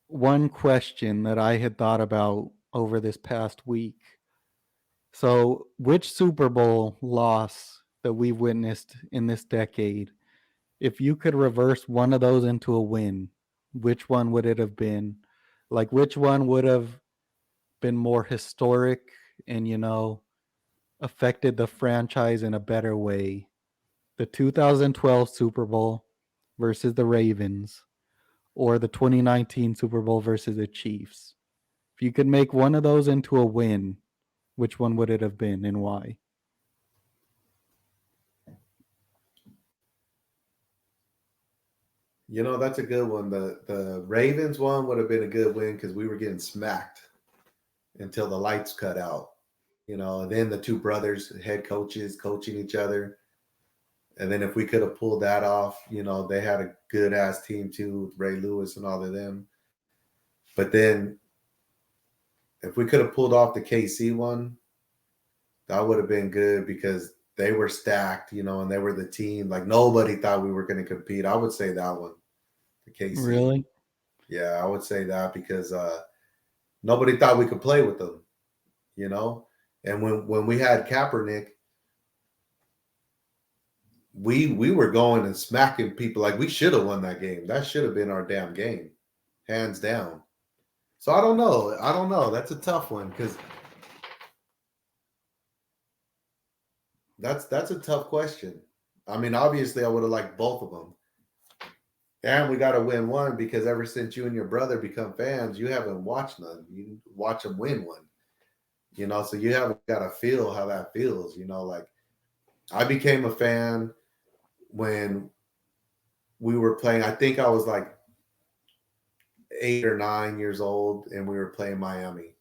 one question that I had thought about over this past week. So which Super Bowl loss that we've witnessed in this decade, if you could reverse one of those into a win, which one would it have been? Like which one would have been more historic and affected the franchise in a better way? The 2012 Super Bowl versus the Ravens or the 2019 Super Bowl versus the Chiefs? If you could make one of those into a win, which one would it have been and why? You know, that's a good one. The Ravens one would have been a good win because we were getting smacked until the lights cut out. You know, and then the two brothers, head coaches, coaching each other. And then if we could have pulled that off, you know, they had a good ass team too with Ray Lewis and all of them. But then if we could have pulled off the KC one, that would have been good because they were stacked, you know, and they were the team. Like nobody thought we were going to compete. I would say that one, the KC. Really? Yeah, I would say that because nobody thought we could play with them, you know. And when we had Kaepernick, we were going and smacking people. Like we should have won that game. That should have been our damn game, hands down. So I don't know. I don't know. That's a tough one because that's a tough question. I mean, obviously, I would have liked both of them, and we got to win one because ever since you and your brother become fans, you haven't watched none. You watch them win one, you know. So you haven't got to feel how that feels, you know. Like I became a fan when we were playing. I think I was like 8 or 9 years old, and we were playing Miami.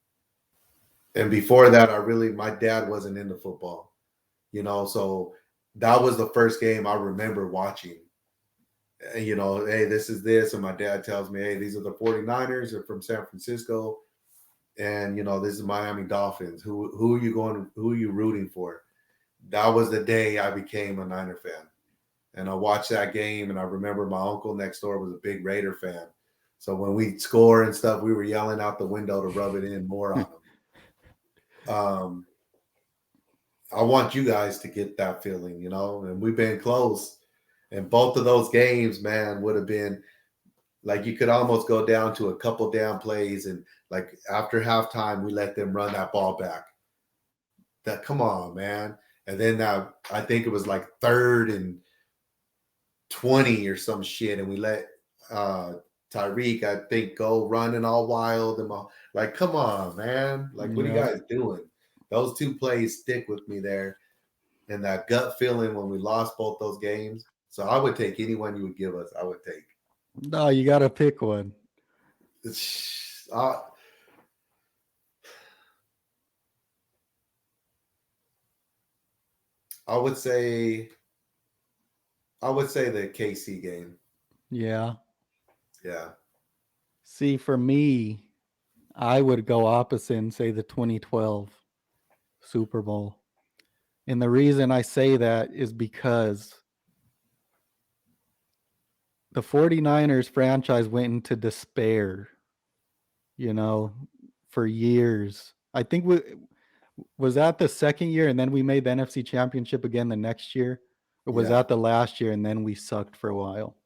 And before that, my dad wasn't into football, you know. So that was the first game I remember watching. And, you know, hey, this is this. And my dad tells me, hey, these are the 49ers. They're from San Francisco. And, you know, this is Miami Dolphins. Who are you going, who are you rooting for? That was the day I became a Niner fan. And I watched that game, and I remember my uncle next door was a big Raider fan. So when we score and stuff, we were yelling out the window to rub it in more on them. I want you guys to get that feeling, you know, and we've been close. And both of those games, man, would have been like you could almost go down to a couple down plays, and like after halftime, we let them run that ball back. That come on, man. And then I think it was like 3rd and 20 or some shit, and we let Tyreek, I think, go running all wild and all, like, come on, man. Like, what are you Yeah. guys doing? Those two plays stick with me there. And that gut feeling when we lost both those games. So I would take anyone you would give us. I would take. No, you got to pick one. I, I would say the KC game. Yeah. Yeah. See, for me, I would go opposite and say the 2012 Super Bowl. And the reason I say that is because the 49ers franchise went into despair, for years. I think was that the second year and then we made the NFC Championship again the next year? Or was Yeah. that the last year and then we sucked for a while?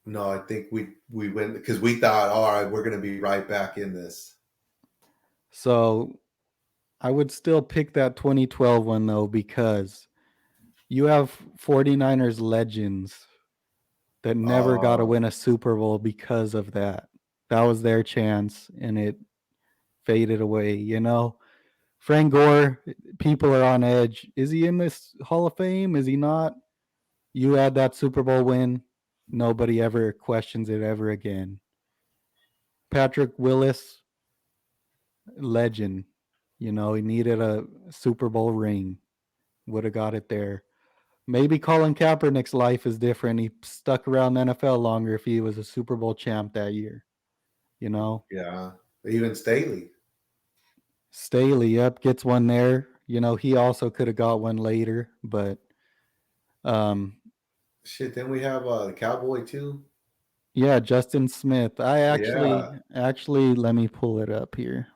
No, I think we went because we thought, all right, we're going to be right back in this. So I would still pick that 2012 one though, because you have 49ers legends that never got to win a Super Bowl because of that. That was their chance and it faded away, Frank Gore, people are on edge. Is he in this Hall of Fame? Is he not? You had that Super Bowl win. Nobody ever questions it ever again. Patrick Willis, legend. He needed a Super Bowl ring. Would have got it there. Maybe Colin Kaepernick's life is different. He stuck around the NFL longer if he was a Super Bowl champ that year. Yeah. Even Staley. Staley, yep, gets one there. He also could have got one later, but shit, then we have the Cowboy too. Yeah, Justin Smith. I Yeah. actually let me pull it up here.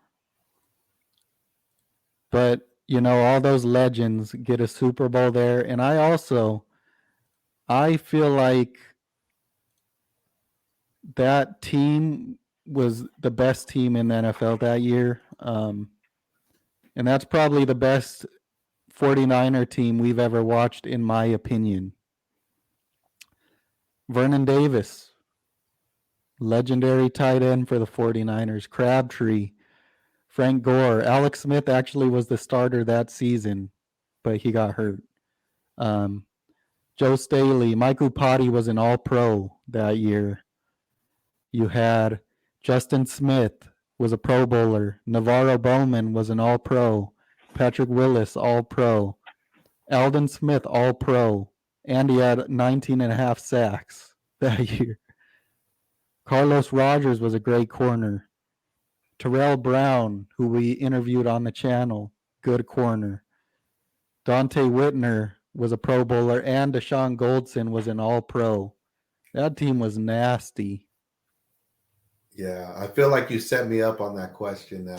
But, all those legends get a Super Bowl there, and I feel like that team was the best team in the NFL that year. And that's probably the best 49er team we've ever watched, in my opinion. Vernon Davis, legendary tight end for the 49ers. Crabtree, Frank Gore. Alex Smith actually was the starter that season, but he got hurt. Joe Staley, Mike Upati was an all-pro that year. You had Justin Smith was a Pro Bowler. Navarro Bowman was an all-pro. Patrick Willis, all-pro. Aldon Smith, all-pro. And he had 19 and a half sacks that year. Carlos Rogers was a great corner. Terrell Brown, who we interviewed on the channel, good corner. Dante Whitner was a Pro Bowler, and Deshaun Goldson was an all-pro. That team was nasty. Yeah, I feel like you set me up on that question now.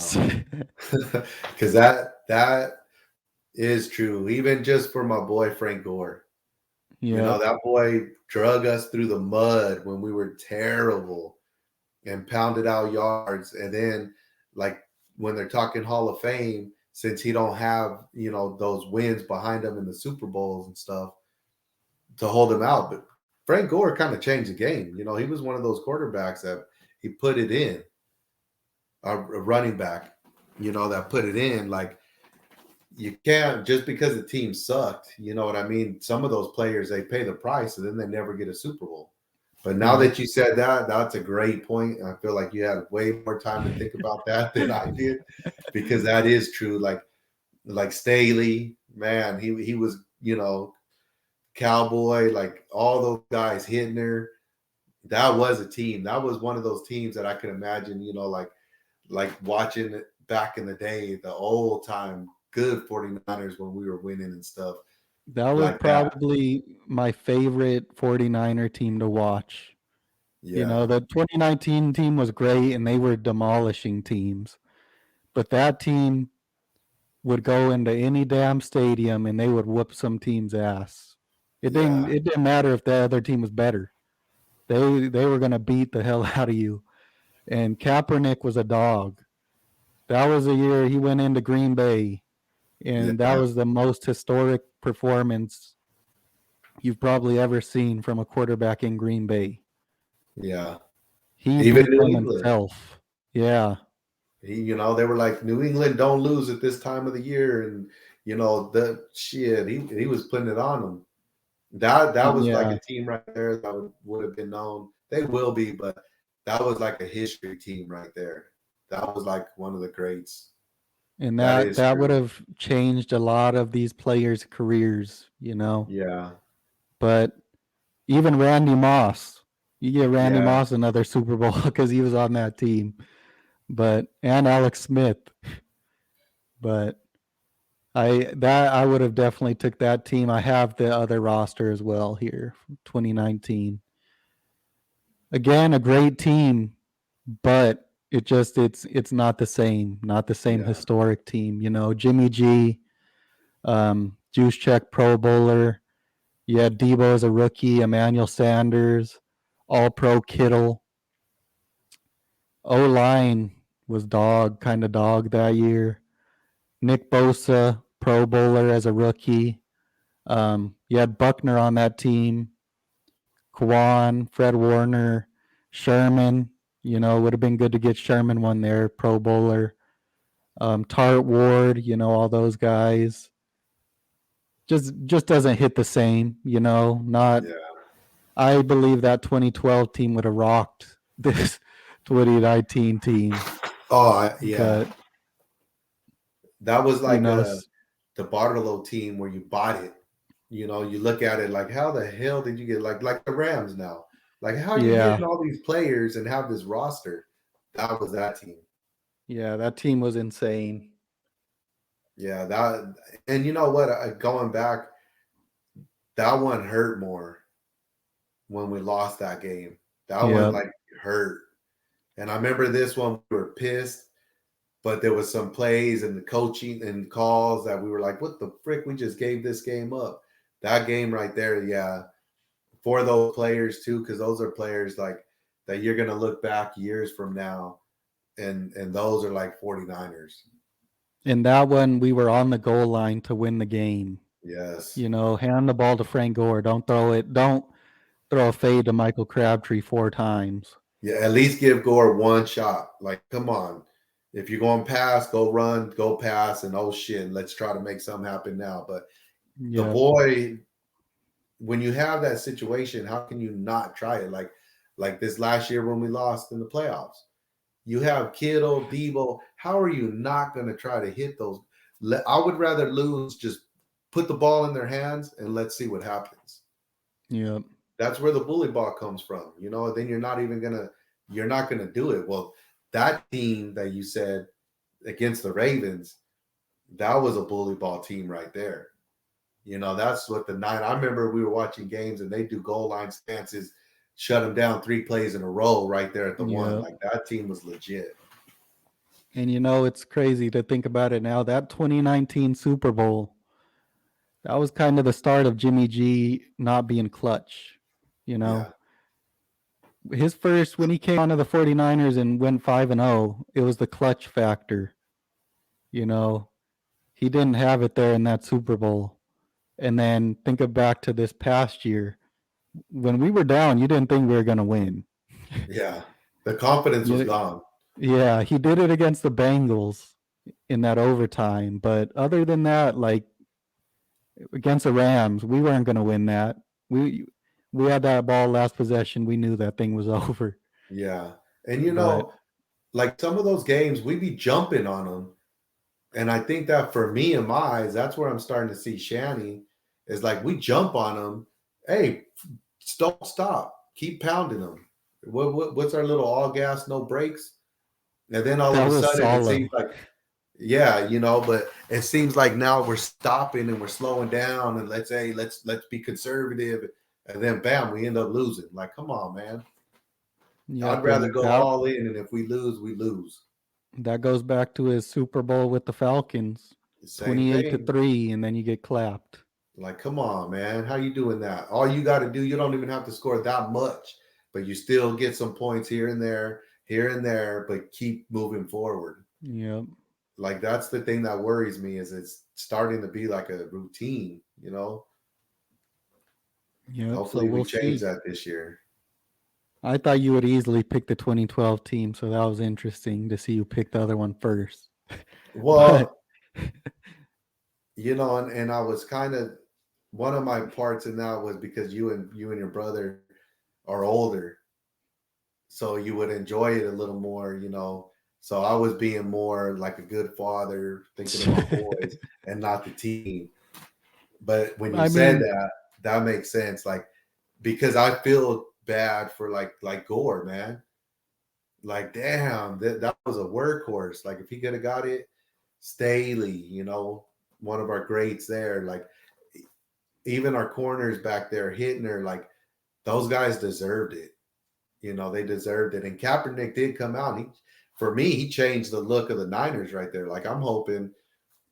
Because that is true. Even just for my boy Frank Gore. Yeah. That boy drug us through the mud when we were terrible and pounded out yards. And then, like, when they're talking Hall of Fame, since he don't have, those wins behind him in the Super Bowls and stuff to hold him out. But Frank Gore kind of changed the game. He was one of those quarterbacks that he put it in. A running back, that put it in. Like, you can't, just because the team sucked, you know what I mean? Some of those players, they pay the price and then they never get a Super Bowl. But now that you said that, that's a great point. I feel like you had way more time to think about that than I did, because that is true. Like Staley, man, he was, Cowboy, like all those guys, Hittner. That was a team. That was one of those teams that I could imagine, like watching it back in the day, the old time good 49ers when we were winning and stuff. That was like probably my favorite 49er team to watch. Yeah. The 2019 team was great and they were demolishing teams. But that team would go into any damn stadium and they would whoop some team's ass. It didn't matter if the other team was better. They were going to beat the hell out of you. And Kaepernick was a dog. That was the year he went into Green Bay, and that was the most historic performance you've probably ever seen from a quarterback in Green Bay. Yeah. He even beat them himself. Yeah. They were like, New England don't lose at this time of the year, and the shit, he was putting it on them. That was like a team right there that would have been known. They will be, but that was like a history team right there. That was like one of the greats. And that would have changed a lot of these players' careers, Yeah. But even Randy Moss, you get Randy Moss another Super Bowl because he was on that team. And Alex Smith. But I would have definitely took that team. I have the other roster as well here from 2019. Again, a great team, but it's not the same, Yeah. historic team. Jimmy G, Juice Check Pro Bowler. You had Deebo as a rookie, Emmanuel Sanders, All Pro Kittle. O line was kind of dog that year. Nick Bosa, Pro Bowler as a rookie. You had Buckner on that team. Kwan, Fred Warner, Sherman. Would have been good to get Sherman one there, Pro Bowler. Tart Ward, all those guys. Just doesn't hit the same, not. Yeah. I believe that 2012 team would have rocked this 2019 team, Yeah. but That was you like know, the Bartolo team where you bought it. You look at it like, how the hell did you get like the Rams now? Like, how are you yeah, getting all these players and have this roster? That was that team. yeah, that team was insane. Yeah, that and you know what? Going back, that one hurt more when we lost that game. That one Yeah, like hurt. And I remember this one we were pissed, but there was some plays and the coaching and calls that we were like, what the frick? We just gave this game up. That game right there, yeah. For those players too, because those are players like that you're gonna look back years from now, and those are like 49ers. in that one we were on the goal line to win the game. Yes. Hand the ball to Frank Gore. Don't throw it. Don't throw a fade to Michael Crabtree 4 times. Yeah, at least give Gore one shot. Like, come on. If you're going pass, go run, go pass, and oh shit, let's try to make something happen now. But the Yeah, boy, when you have that situation, how can you not try it? Like this last year when we lost in the playoffs. You have Kittle, Deebo. How are you not going to try to hit those? I would rather lose, just put the ball in their hands and let's see what happens. yeah. That's where the bully ball comes from. Then you're not going to do it. Well, that team that you said against the Ravens, that was a bully ball team right there. That's what I remember we were watching games and they do goal line stances, shut them down 3 plays in a row right there at the one. Yeah. Like that team was legit. And it's crazy to think about it now. That 2019 Super Bowl, that was kind of the start of Jimmy G not being clutch. Yeah. His first, when he came onto the 49ers and went 5-0, it was the clutch factor. He didn't have it there in that Super Bowl. And then think of back to this past year. When we were down, you didn't think we were going to win. Yeah. The confidence was gone. Yeah, he did it against the Bengals in that overtime. But other than that, like against the Rams, we weren't going to win that. We had that ball last possession. We knew that thing was over. Yeah. And like some of those games, we be jumping on them. And I think that for me in my eyes, that's where I'm starting to see Shanny is like we jump on them. Hey, don't stop. Keep pounding them. What's our little all gas, no brakes? And then all of a sudden it seems like, yeah, but it seems like now we're stopping and we're slowing down and let's be conservative. And then bam, we end up losing. Like, come on, man. I'd rather go all in, and if we lose, we lose. That goes back to his Super Bowl with the Falcons, 28-3, and then you get clapped. Like, come on, man, how you doing that? All you got to do, you don't even have to score that much, but you still get some points here and there, but keep moving forward. Yeah, like that's the thing that worries me is it's starting to be like a routine. Yeah. Hopefully we change that this year. I thought you would easily pick the 2012 team, so that was interesting to see you pick the other one first. Well, and I was kind of one of my parts in that was because you and your brother are older, so you would enjoy it a little more, So I was being more like a good father, thinking about boys and not the team. But when you said that makes sense, like because I feel bad for like Gore, man. Like, damn, that was a workhorse. Like, if he could have got it, Staley, one of our greats there. Like, even our corners back there, Hittner, like, those guys deserved it. They deserved it. And Kaepernick did come out. For me, he changed the look of the Niners right there. Like, I'm hoping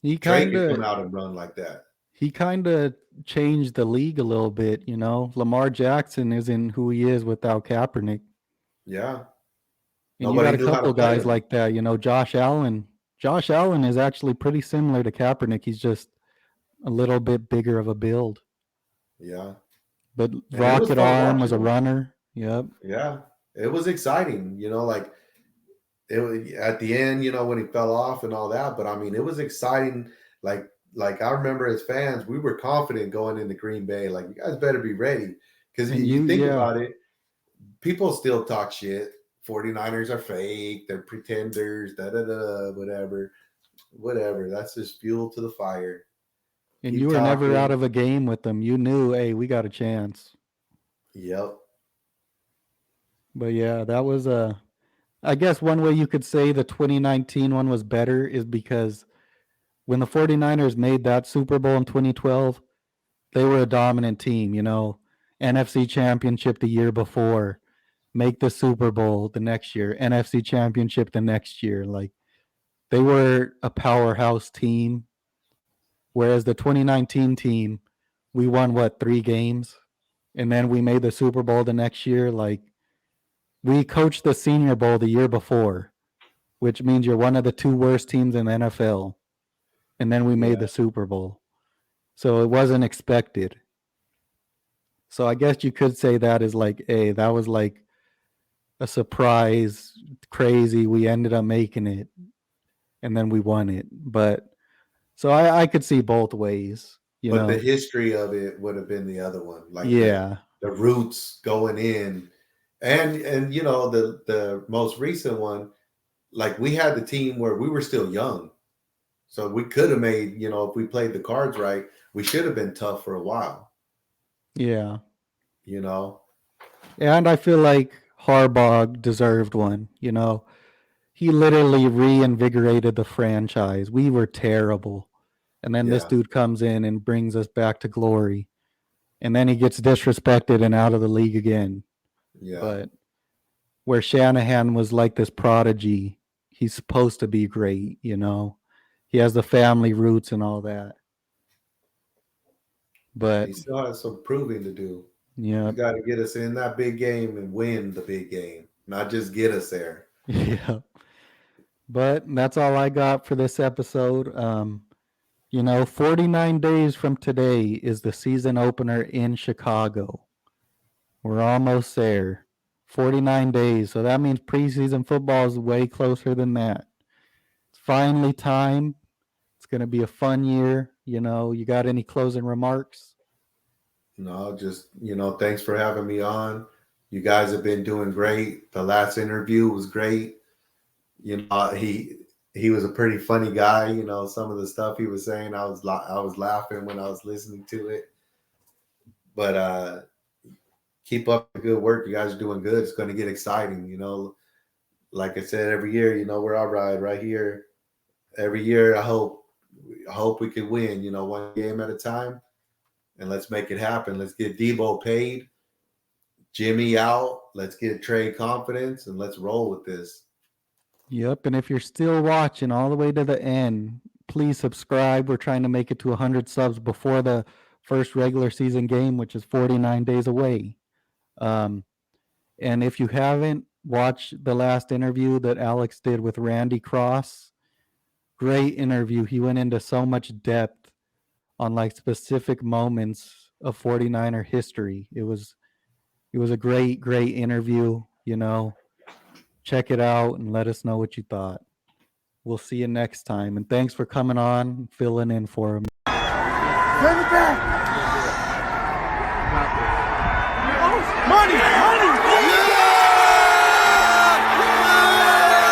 Trey could come out and run like that. He kind of changed the league a little bit, Lamar Jackson isn't who he is without Kaepernick. Yeah. And you got a couple guys like that, Josh Allen. Josh Allen is actually pretty similar to Kaepernick. He's just a little bit bigger of a build. Yeah. But rocket arm was a runner. Yep. Yeah. It was exciting, like it was at the end, when he fell off and all that. But I mean, it was exciting. Like I remember as fans, we were confident going into Green Bay. Like, you guys better be ready. Because you think about it, people still talk shit. 49ers are fake. They're pretenders. Whatever. That's just fuel to the fire. And you were never out of a game with them. You knew, hey, we got a chance. Yep. But yeah, that was I guess one way you could say the 2019 one was better is because when the 49ers made that Super Bowl in 2012, they were a dominant team, NFC Championship the year before, make the Super Bowl the next year, NFC Championship the next year. Like, they were a powerhouse team. Whereas the 2019 team, we won, 3 games? And then we made the Super Bowl the next year. Like, we coached the Senior Bowl the year before, which means you're one of the 2 worst teams in the NFL. And then we made the Super Bowl. So it wasn't expected. So I guess you could say that is like, hey, that was like a surprise, crazy. We ended up making it, and then we won it. But so I could see both ways. But the history of it would have been the other one. Like, the roots going in. And the most recent one, like, we had the team where we were still young. So we could have made, if we played the cards right, we should have been tough for a while. Yeah. And I feel like Harbaugh deserved one. He literally reinvigorated the franchise. We were terrible. And then this dude comes in and brings us back to glory. And then he gets disrespected and out of the league again. Yeah. But where Shanahan was like this prodigy, he's supposed to be great, He has the family roots and all that. But he still has some proving to do. Yeah. You got to get us in that big game and win the big game, not just get us there. Yeah. But that's all I got for this episode. 49 days from today is the season opener in Chicago. We're almost there. 49 days. So that means preseason football is way closer than that. It's finally time. It's going to be a fun year. You got any closing remarks? No, just, thanks for having me on. You guys have been doing great. The last interview was great. He was a pretty funny guy. Some of the stuff he was saying, I was laughing when I was listening to it. But keep up the good work. You guys are doing good. It's going to get exciting. Like I said, every year, where I ride right here. Every year, I hope we can win. One game at a time, and let's make it happen. Let's get Deebo paid, Jimmy out. Let's get Trey confidence, and let's roll with this. Yep, and if you're still watching all the way to the end, please subscribe. We're trying to make it to 100 subs before the first regular season game, which is 49 days away. And if you haven't watched the last interview that Alex did with Randy Cross, great interview. He went into so much depth on like specific moments of 49er history. It was a great interview, Check it out and let us know what you thought. We'll see you next time. And thanks for coming on and filling in for him. Bring it back. Money.